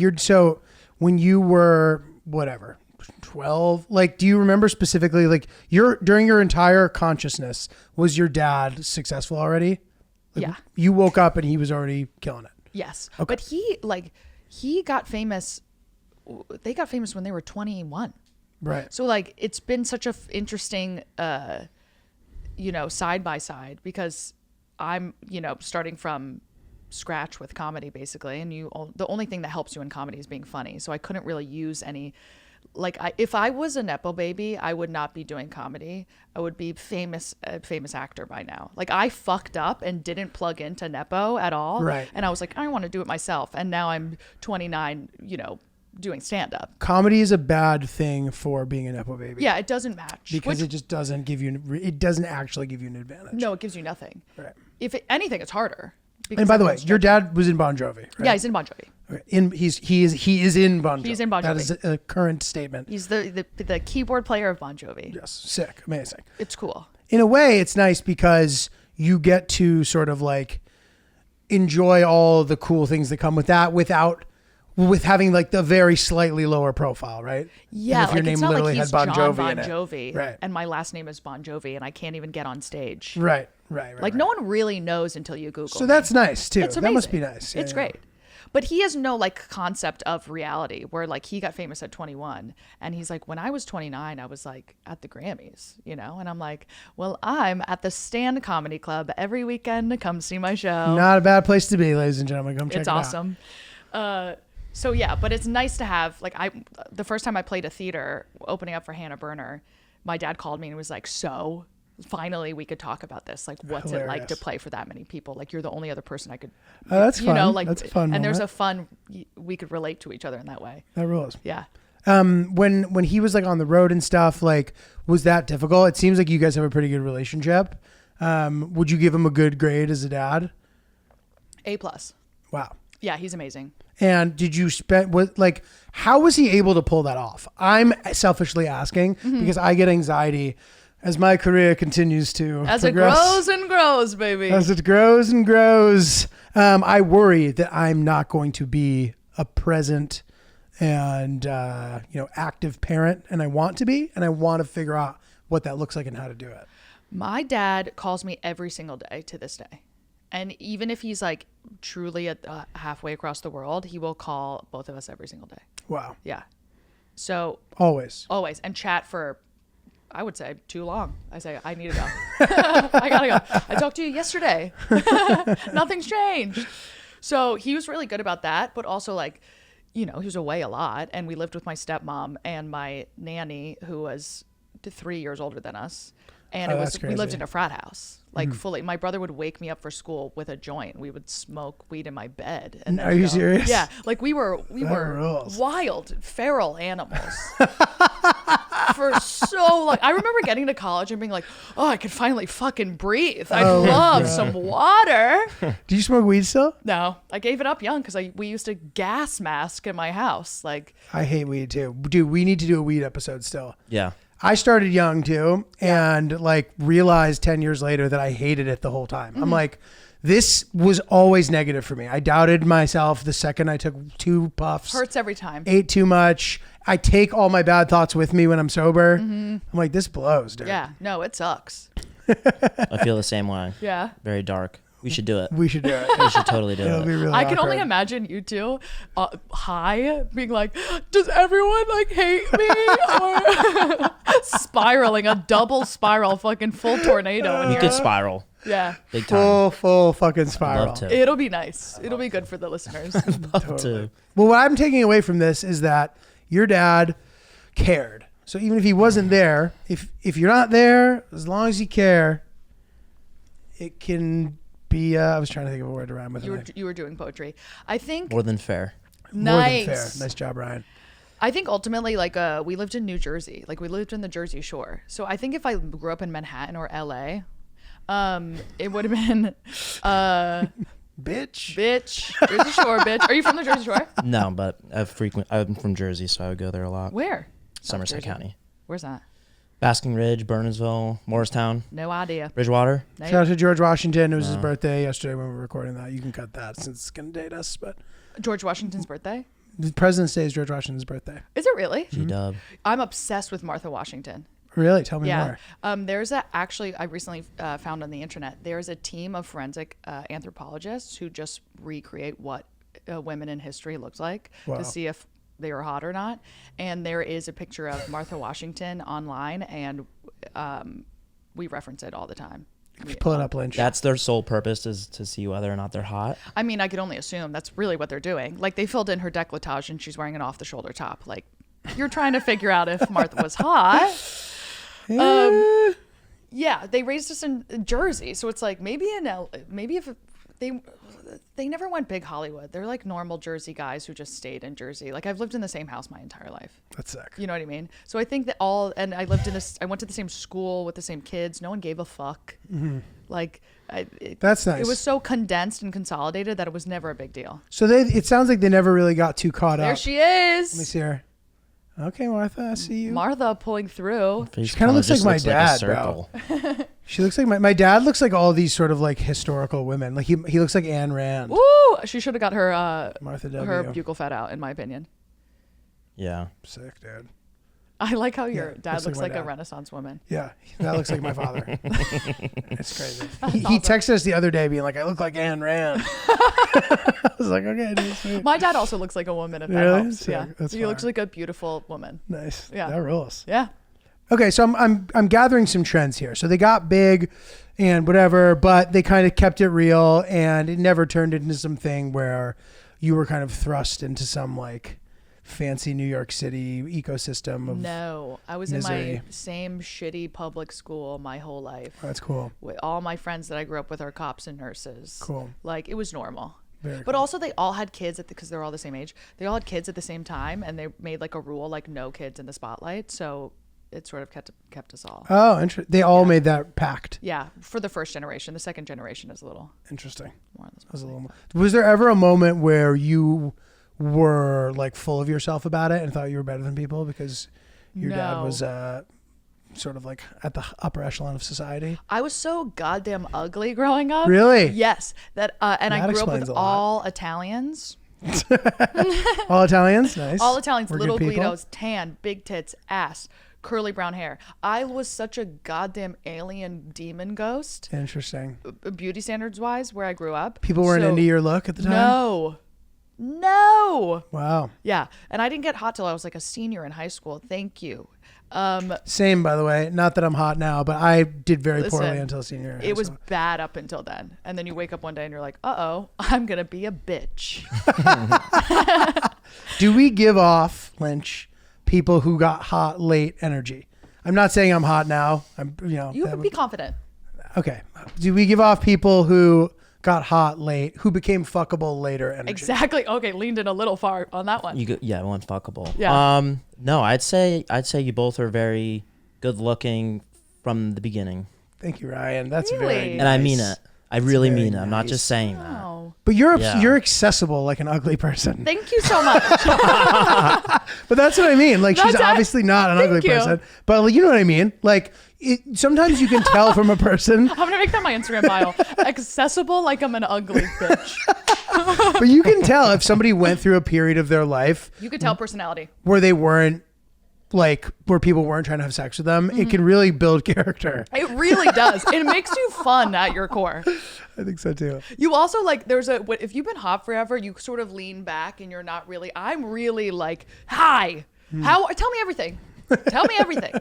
you were whatever, 12, like, do you remember specifically, like, during your entire consciousness, was your dad successful already? Like, Yeah. You woke up and he was already killing it. Yes. Okay. But he got famous. They got famous when they were 21. Right. So like, it's been such a interesting, you know, side by side, because I'm, you know, starting from scratch with comedy basically, and the only thing that helps you in comedy is being funny. So I couldn't really use any, like, if I was a nepo baby, I would not be doing comedy. I would be a famous actor by now. Like, I fucked up and didn't plug into nepo at all. Right. And I was like, I want to do it myself. And now I'm 29, you know, doing stand up. Comedy is a bad thing for being a nepo baby. Yeah, it doesn't match. Because it just doesn't it doesn't actually give you an advantage. No, it gives you nothing. Right. If anything, it's harder. And by the way, everyone's your judging. dad was in Bon Jovi, right? Yeah, he's in Bon Jovi. Okay. He is in Bon Jovi. He's in Bon That Jovi. is a current statement. He's the keyboard player of Bon Jovi. Yes. Sick. Amazing. It's cool. In a way, it's nice because you get to sort of like enjoy all the cool things that come with that with having like the very slightly lower profile, right? Yeah, And if your like, name it's not literally like he's had Bon John Jovi Bon in it. Jovi, Right. and my last name is Bon Jovi, and I can't even get on stage. Right. Like, no one really knows until you Google. So that's nice too. It's That amazing. must be nice. Yeah, It's yeah. great. But he has no like concept of reality, where like he got famous at 21 and he's like, when I was 29, I was like at the Grammys, you know? And I'm like, well, I'm at the Stand Comedy Club every weekend to come see my show. Not a bad place to be, ladies and gentlemen. Come check It's it out. awesome. So yeah, but it's nice to have, like, the first time I played a theater opening up for Hannah Berner, my dad called me and was like, so finally we could talk about this. Like, what's it like to Hilarious. play for that many people? Like, you're the only other person I could, Oh, that's you know, fun. like, That's a fun and there's moment. we could relate to each other in that way. That rules. Yeah. When he was like on the road and stuff, like, was that difficult? It seems like you guys have a pretty good relationship. Would you give him a good grade as a dad? A+. Wow. Yeah, he's amazing. And did you how was he able to pull that off? I'm selfishly asking because I get anxiety as my career continues to As progress. it grows and grows, baby. As it grows and grows, I worry that I'm not going to be a present and active parent, and I want to be, and I want to figure out what that looks like and how to do it. My dad calls me every single day to this day. And even if he's like truly halfway across the world, he will call both of us every single day. Wow. Yeah. So Always. and chat for, I would say, too long. I say, I need to go. I gotta go. I talked to you yesterday. Nothing's changed. So he was really good about that, but also like, he was away a lot, and we lived with my stepmom and my nanny, who was 3 years older than us. And we lived in a frat house, like fully. My brother would wake me up for school with a joint. We would smoke weed in my bed. And then Are you serious? Yeah, like we were rules. wild, feral animals for so long. I remember getting to college and being like, "Oh, I could finally fucking breathe. I love some water." Do you smoke weed still? No, I gave it up young because we used to gas mask in my house. Like, I hate weed too. Dude, we need to do a weed episode still. Yeah. I started young too, and like realized 10 years later that I hated it the whole time. I'm like, this was always negative for me. I doubted myself the second I took 2 puffs. hurts every time. Ate too much. I take all my bad thoughts with me when I'm sober. I'm like, this blows, dude. Yeah, no, it sucks. I feel the same way. Yeah. Very dark. We should do it. We should do it. We should totally do It'll it. be really I can only awkward. imagine you two high being like, does everyone like hate me? Or spiraling, a double spiral, fucking full tornado in We here. could spiral. Yeah. Big time. Full fucking spiral. Love to. It'll be nice. It'll be good for the listeners. Love to. Well, what I'm taking away from this is that your dad cared. So even if he wasn't there, if you're not there, as long as you care, it can be. I was trying to think of a word to rhyme with. You were doing poetry. I think More than fair. More nice. than fair. Nice job, Ryan. I think ultimately, like, we lived in New Jersey. Like, we lived in the Jersey Shore. So I think if I grew up in Manhattan or LA, it would have been Bitch. Jersey Shore, bitch. Are you from the Jersey Shore? No, but I'm from Jersey, so I would go there a lot. Where? Somerset Jersey. County. Where's that? Basking Ridge, Burnsville, Morristown, No idea. Bridgewater. No. Shout out to George Washington. It was his birthday yesterday when we were recording that. You can cut that since it's going to date us. But George Washington's birthday? the President's Day is George Washington's birthday. Is it really? G-Dub. I'm obsessed with Martha Washington. Really? Tell me Yeah. more. There's actually, I recently found on the internet, there's a team of forensic anthropologists who just recreate what women in history looked like Wow. to see if they were hot or not. And there is a picture of Martha Washington online, and we reference it all the time. Pull it up, Lynch. That's their sole purpose, is to see whether or not they're hot. I mean, I could only assume that's really what they're doing. Like, they filled in her décolletage and she's wearing an off-the-shoulder top. Like, you're trying to figure out if Martha was hot. Yeah, they raised us in Jersey, so it's like maybe if they never went big Hollywood. They're like normal Jersey guys who just stayed in Jersey. Like, I've lived in the same house my entire life. That's sick. You know what I mean? So I think that and I went to the same school with the same kids. No one gave a fuck. Like, That's nice. It was so condensed and consolidated that it was never a big deal. So it sounds like they never really got too caught There up. she is. Let me see her. Okay, Martha, I see you. Martha pulling through. She kinda looks like my dad, a circle. She looks like my dad looks like all these sort of like historical women. Like he looks like Ayn Rand. Ooh, she should have got her Martha W. her buccal fat out, in my opinion. Yeah. Sick, dude. I like how your dad looks looks like like my a dad. Renaissance woman. Yeah, that looks like my father. It's crazy. He texted us the other day being like, I look like Ayn Rand. I was like, okay, dude, sweet. My dad also looks like a woman at that Really? house. Sick. Yeah, That's he looks fire. like a beautiful woman. Nice. Yeah. That rules. Yeah. Okay, so I'm gathering some trends here. So they got big and whatever, but they kind of kept it real, and it never turned into something where you were kind of thrust into some like fancy New York City ecosystem of No, I was in misery. my same shitty public school my whole life. Oh, that's cool. With all my friends that I grew up with are cops and nurses. Cool. Like, it was normal. Very But cool. also they all had kids because they're all the same age. They all had kids at the same time, and they made like a rule, like no kids in the spotlight. So it sort of kept us all. Oh, interesting. They all made that pact. Yeah, for the first generation. The second generation is a little Interesting. more on the Was a spotlight. little more. Was there ever a moment where you were like full of yourself about it and thought you were better than people because your dad No. was sort of like at the upper echelon of society? I was so goddamn ugly growing up. Really? Yes. That and That I grew up explains with a lot. all Italians. All Italians? Nice. All Italians, We're little good people. Guidos, tan, big tits, ass, curly brown hair. I was such a goddamn alien demon ghost, Interesting. beauty standards wise, where I grew up. People weren't So- into your look at the time? No. Wow. Yeah. And I didn't get hot till I was like a senior in high school. Thank you. Same, by the way. Not that I'm hot now, but I did very poorly Listen, until senior year. It was so. bad up until then. And then you wake up one day and you're like, uh-oh, I'm going to be a bitch. Do we give off, Lynch, people who got hot late energy? I'm not saying I'm hot now. I'm, You can be confident. okay. Do we give off people who got hot late, who became fuckable later energy? Exactly. Okay, leaned in a little far on that one. One fuckable. Yeah. No, I'd say you both are very good looking from the beginning, Thank you, Ryan. That's Really? very and I nice. mean it. I really very mean it. I'm not nice. just saying that. Oh, But you're Yeah. you're accessible like an ugly person. thank you so much. But that's what I mean. Like she's That's it. obviously not an Thank ugly you. person, but like, you know what I mean. Like sometimes you can tell from a person, I'm gonna make that my Instagram bio. Accessible like I'm an ugly bitch. but you can tell if somebody went through a period of their life You could tell personality. where they weren't like where people weren't trying to have sex with them. It can really build character. It really does. It makes you fun at your core. I think so too. You also like if you've been hot forever, you sort of lean back and you're not really. I'm really like, hi, how? Tell me everything. Tell me everything.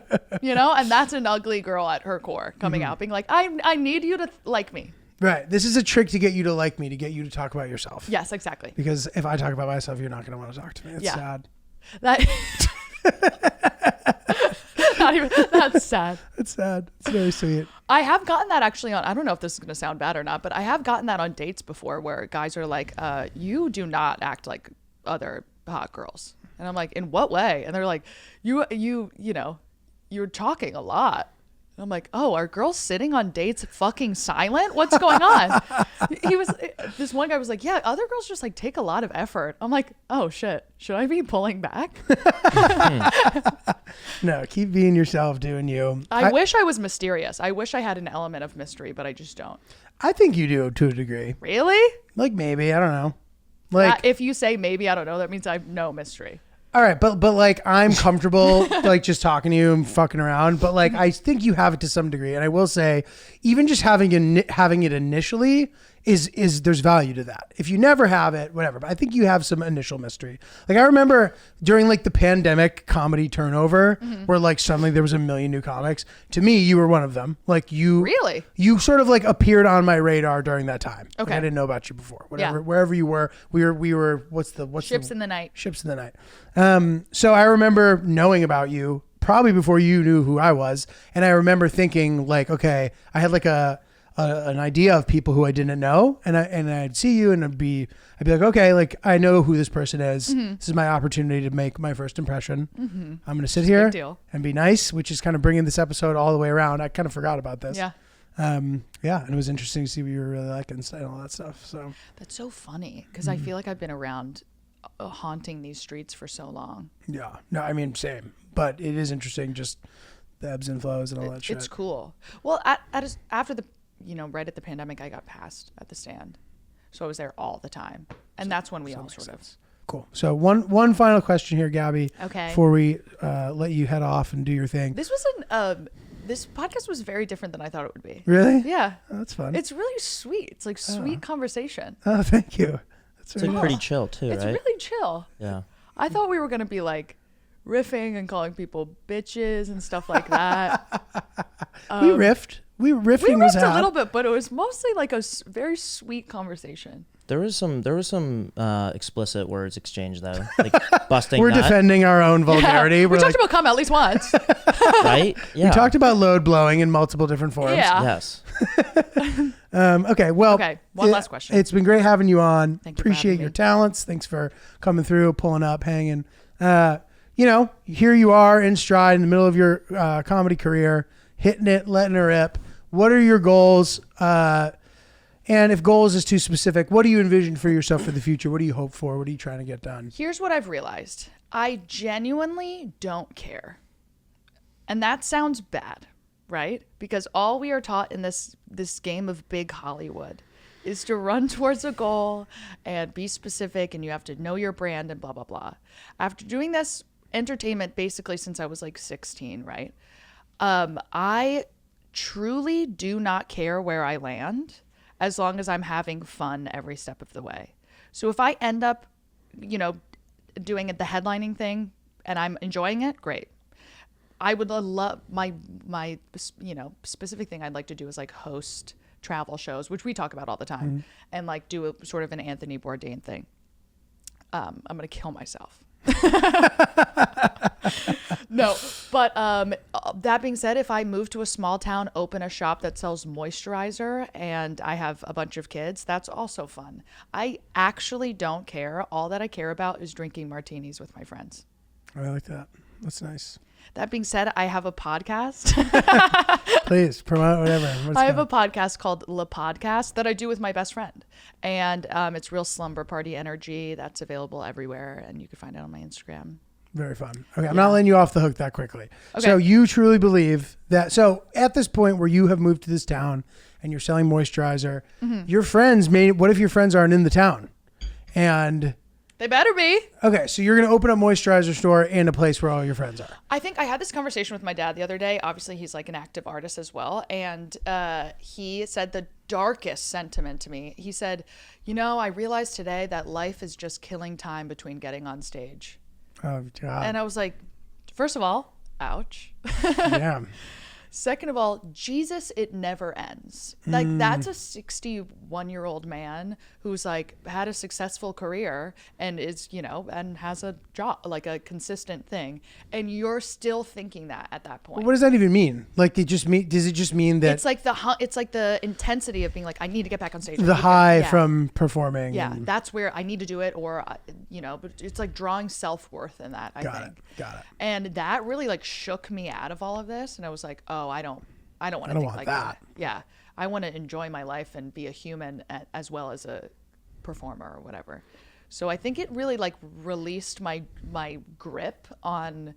And that's an ugly girl at her core coming out, being like, I need you to like me. Right. This is a trick to get you to like me, to get you to talk about yourself. Yes, exactly. Because if I talk about myself, you're not going to want to talk to me. It's Yeah. sad. That. That's sad. It's sad. It's very sweet. I have gotten that actually on, I don't know if this is going to sound bad or not, but I have gotten that on dates before where guys are like, you do not act like other hot girls. And I'm like, in what way? And they're like, you're talking a lot. And I'm like, oh, are girls sitting on dates fucking silent? What's going on? This one guy was like, yeah, other girls just like take a lot of effort. I'm like, oh shit, should I be pulling back? No, keep being yourself, doing you. I wish I was mysterious. I wish I had an element of mystery, but I just don't. I think you do to a degree. Really? Like maybe, I don't know. Like If you say maybe, I don't know, that means I know mystery. all right, but like I'm comfortable like just talking to you and fucking around, but like I think you have it to some degree, and I will say even just having it initially is there's value to that. If you never have it, whatever, but I think you have some initial mystery. Like I remember during like the pandemic comedy turnover where like suddenly there was a million new comics. To me, you were one of them. Like you you sort of like appeared on my radar during that time. Like, Okay. I didn't know about you before. Whatever, Yeah. wherever you were, we were what's Ships the, in the night. Ships in the night. So I remember knowing about you probably before you knew who I was. And I remember thinking like, okay, I had like an idea of people who I didn't know, and I'd see you and I'd be like, okay, like I know who this person is. This is my opportunity to make my first impression. I'm going to sit here deal. and be nice, which is kind of bringing this episode all the way around. I kind of forgot about this. Yeah. And it was interesting to see what you were really like and all that stuff. So That's so funny because I feel like I've been around haunting these streets for so long. yeah, no, I mean, same, but it is interesting, just the ebbs and flows and all that shit. It's cool. Well, after the, right at the pandemic, I got passed at the stand. So I was there all the time. And that's when we all sort of. Cool. So one final question here, Gabby. Okay. Before we let you head off and do your thing. This was this podcast was very different than I thought it would be. Really? Yeah. Oh, that's fun. It's really sweet. It's like sweet conversation. Oh, thank you. That's It's very like nice. pretty chill too, It's right? really chill. Yeah. I thought we were going to be like riffing and calling people bitches and stuff like that. We riffed. Riffing We was riffed a had. little bit, but it was mostly like a very sweet conversation. There was some explicit words exchanged though, like busting. We're nut, defending our own vulgarity. We We're talked like, about cum at least once. right? Yeah. we talked about load blowing in multiple different forms. Yeah. Yes. Okay. Well. Okay, one last question. It's been great having you on. Thank you for Appreciate having your me. talents. Thanks for coming through, pulling up, hanging. You know, here you are in stride in the middle of your comedy career, hitting it, letting her rip. What are your goals? And if goals is too specific, what do you envision for yourself for the future? What do you hope for? What are you trying to get done? Here's what I've realized. I genuinely don't care. And that sounds bad, right? Because all we are taught in this game of big Hollywood is to run towards a goal and be specific, and you have to know your brand and blah, blah, blah. After doing this entertainment basically since I was like 16, right? I truly do not care where I land as long as I'm having fun every step of the way. So if I end up, you know, doing the headlining thing and I'm enjoying it, great. I would love my you know, specific thing I'd like to do is like host travel shows, which we talk about all the time, and like do a sort of an Anthony Bourdain thing. I'm gonna kill myself. No, but that being said, if I move to a small town, open a shop that sells moisturizer, and I have a bunch of kids, that's also fun. I actually don't care. All that I care about is drinking martinis with my friends. I like that. That's nice. That being said, I have a podcast. Please promote whatever. I have a podcast called Le Podcast that I do with my best friend. And it's real slumber party energy. That's available everywhere. And you can find it on my Instagram. Very fun. Okay, I'm not letting you off the hook that quickly. Okay. So you truly believe that, so at this point where you have moved to this town and you're selling moisturizer, your friends what if your friends aren't in the town? And They better be. okay, so you're going to open a moisturizer store in a place where all your friends are. I think I had this conversation with my dad the other day. Obviously, he's like an active artist as well. And he said the darkest sentiment to me. He said, you know, I realized today that life is just killing time between getting on stage. Oh, God. And I was like, first of all, ouch. Yeah. Second of all, Jesus, it never ends. Like that's a 61-year-old man who's like had a successful career and is, you know, and has a job, like a consistent thing. And you're still thinking that at that point. What does that even mean? Like, does it just mean that It's like the intensity of being like, I need to get back on stage. the high Yeah. from performing? Yeah, and- that's where I need to do it, or you know, but it's like drawing self-worth in that. I Got think. it. And that really like shook me out of all of this, and I was like, oh, I don't want to think want like that. Yeah, I want to enjoy my life and be a human as well as a performer or whatever. So I think it really like released my grip on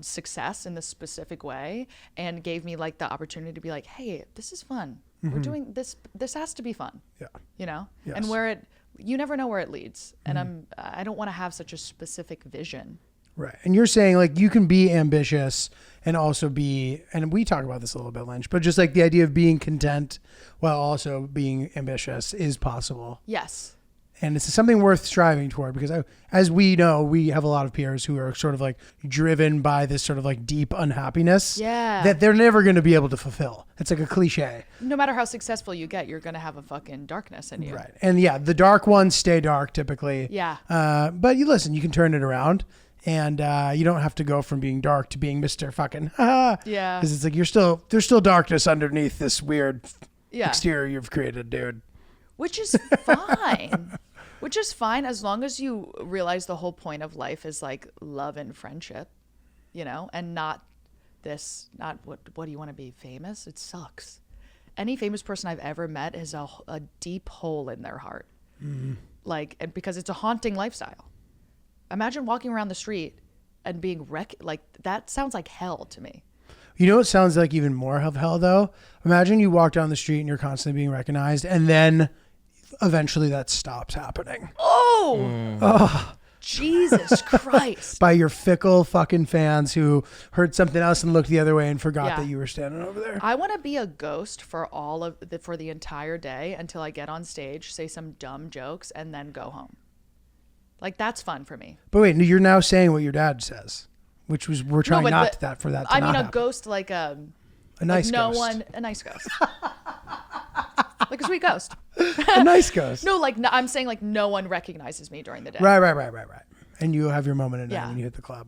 success in this specific way, and gave me like the opportunity to be like, hey, this is fun. We're doing this. This has to be fun. Yeah. You know, Yes. and you never know where it leads, and I don't want to have such a specific vision. Right. And you're saying like you can be ambitious and also be, and we talk about this a little bit, Lynch, but just like the idea of being content while also being ambitious is possible. Yes. And it's something worth striving toward, because as we know, we have a lot of peers who are sort of like driven by this sort of like deep unhappiness that they're never going to be able to fulfill. It's like a cliche. No matter how successful you get, you're going to have a fucking darkness in you. Right. And yeah, the dark ones stay dark typically. Yeah. But you listen, you can turn it around. And you don't have to go from being dark to being Mr. fucking Yeah. Because it's like there's still darkness underneath this weird Yeah. exterior you've created, dude. Which is fine. Which is fine as long as you realize the whole point of life is like love and friendship, you know, and not what do you want to be, famous? It sucks. Any famous person I've ever met has a deep hole in their heart. Like, and because it's a haunting lifestyle. Imagine walking around the street and being like that sounds like hell to me. You know what sounds like even more of hell though? Imagine you walk down the street and you're constantly being recognized, and then eventually that stops happening. Oh, Jesus Christ. By your fickle fucking fans who heard something else and looked the other way and forgot Yeah. that you were standing over there. I want to be a ghost for for the entire day until I get on stage, say some dumb jokes, and then go home. Like, that's fun for me. But wait, you're now saying what your dad says, which was we're trying but not for that to I not mean, a happen. ghost like A nice like no ghost. one, a nice ghost. Like a sweet ghost. A nice ghost. No, like, no, I'm saying like no one recognizes me during the day. Right. And you have your moment at night Yeah. when you hit the club.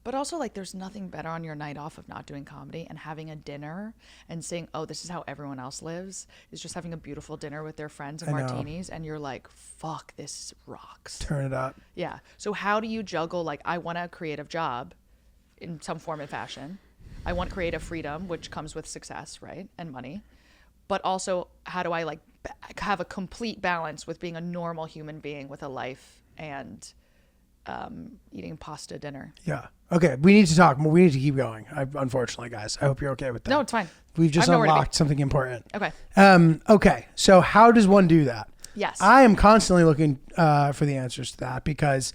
But also, like, there's nothing better on your night off of not doing comedy and having a dinner and saying, oh, this is how everyone else lives, is just having a beautiful dinner with their friends and I know. martinis. And you're like, fuck, this rocks. Turn it up. Yeah. So how do you juggle, like, I want a creative job in some form and fashion. I want creative freedom, which comes with success, right? And money. But also, how do I, like, have a complete balance with being a normal human being with a life and eating pasta dinner? Yeah. Okay. We need to talk more. We need to keep going. Unfortunately, guys. I hope you're okay with that. No, it's fine. We've just I have nowhere to be. unlocked something important. Okay. Okay. So how does one do that? Yes. I am constantly looking for the answers to that because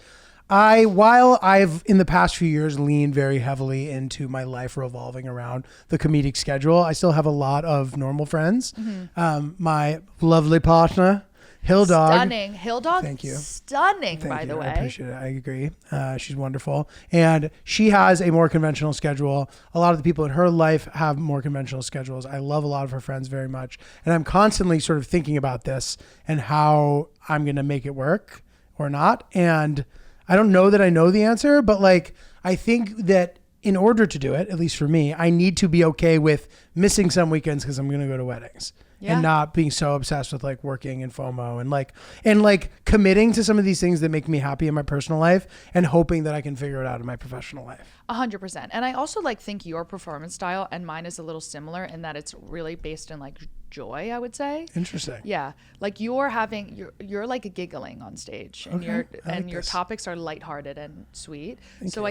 while I've in the past few years leaned very heavily into my life revolving around the comedic schedule, I still have a lot of normal friends. My lovely partner, Hill Dog. Stunning. Hill Dog? Thank you. Stunning, Thank by you. the way. I appreciate it. I agree. She's wonderful. And she has a more conventional schedule. A lot of the people in her life have more conventional schedules. I love a lot of her friends very much. And I'm constantly sort of thinking about this and how I'm going to make it work or not. And I don't know that I know the answer, but like, I think that in order to do it, at least for me, I need to be okay with missing some weekends because I'm going to go to weddings. Yeah. And not being so obsessed with like working and FOMO and like committing to some of these things that make me happy in my personal life and hoping that I can figure it out in my professional life. 100%. And I also like think your performance style and mine is a little similar in that it's really based in like joy, I would say. Interesting. Yeah. Like you're like giggling on stage and Okay. your This. topics are lighthearted and sweet. Thank So you.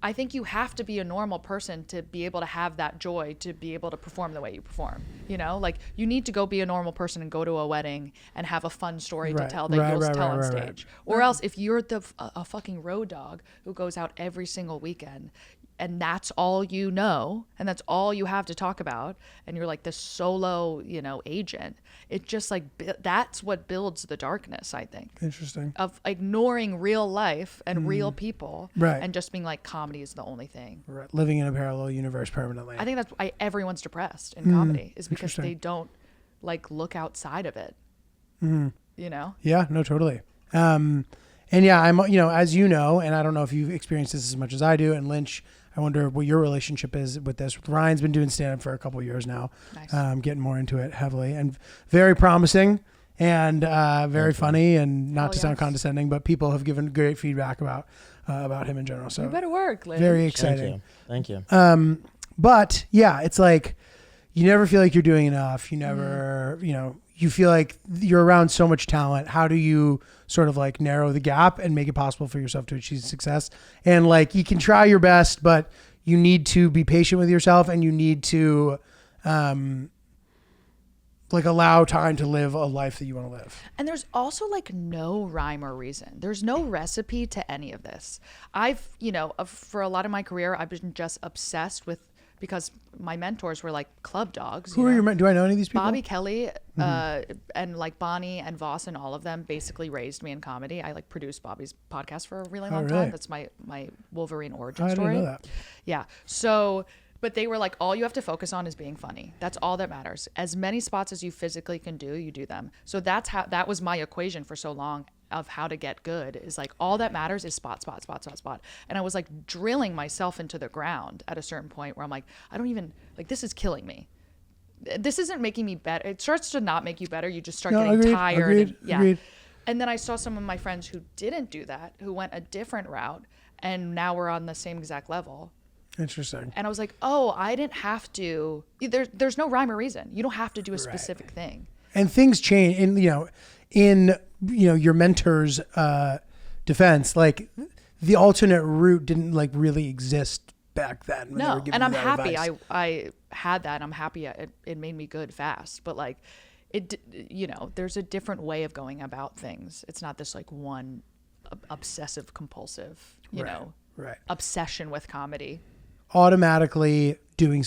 I think you have to be a normal person to be able to have that joy, to be able to perform the way you perform. You know, like you need to go be a normal person and go to a wedding and have a fun story to Right, tell that right, you'll right, tell on right, stage. right. Or else if you're a fucking road dog who goes out every single weekend and that's all you know and that's all you have to talk about and you're like this solo, you know, agent, it just like that's what builds the darkness, I think. Interesting. Of ignoring real life and real people, Right. and just being like comedy is the only thing. Right. Living in a parallel universe permanently. I think that's why everyone's depressed in comedy is because interesting. they don't like look outside of it. You know? Yeah, no, totally. And yeah, I'm, you know, as you know, and I don't know if you've experienced this as much as I do, and Lynch, I wonder what your relationship is with this. Ryan's been doing stand-up for a couple of years now, Nice. getting more into it heavily, and very promising and very funny, and not Hell to sound yes. condescending, but people have given great feedback about him in general. So You better work, Lynch. very Thank exciting. you. Thank you. But yeah, it's like you never feel like you're doing enough. You never, you know, you feel like you're around so much talent. How do you sort of like narrow the gap and make it possible for yourself to achieve success? And like you can try your best, but you need to be patient with yourself and you need to like allow time to live a life that you want to live. And there's also like no rhyme or reason. There's no recipe to any of this. I've, you know, for a lot of my career, I've been just obsessed with, because my mentors were like club dogs. Who are your do I know any of these people? Bobby Kelly and like Bonnie and Voss and all of them basically raised me in comedy. I like produced Bobby's podcast for a really long really? time. That's my Wolverine origin I story. didn't know that. Yeah. So, but they were like, all you have to focus on is being funny. That's all that matters. As many spots as you physically can do, you do them. So that was my equation for so long of how to get good, is like all that matters is spot. And I was like drilling myself into the ground at a certain point where I'm like, I don't even, like, this is killing me. This isn't making me better. It starts to not make you better. You just start getting tired. Agreed. And then I saw some of my friends who didn't do that, who went a different route, and now we're on the same exact level. Interesting. And I was like, oh, I didn't have to. There's no rhyme or reason. You don't have to do a specific thing. And things change. And in your mentor's defense, like the alternate route didn't like really exist back then. When they were No, giving and I'm you that happy advice. I had that. I'm happy it made me good fast. But like, there's a different way of going about things. It's not this like one obsessive compulsive, Right. obsession with comedy. Automatically doing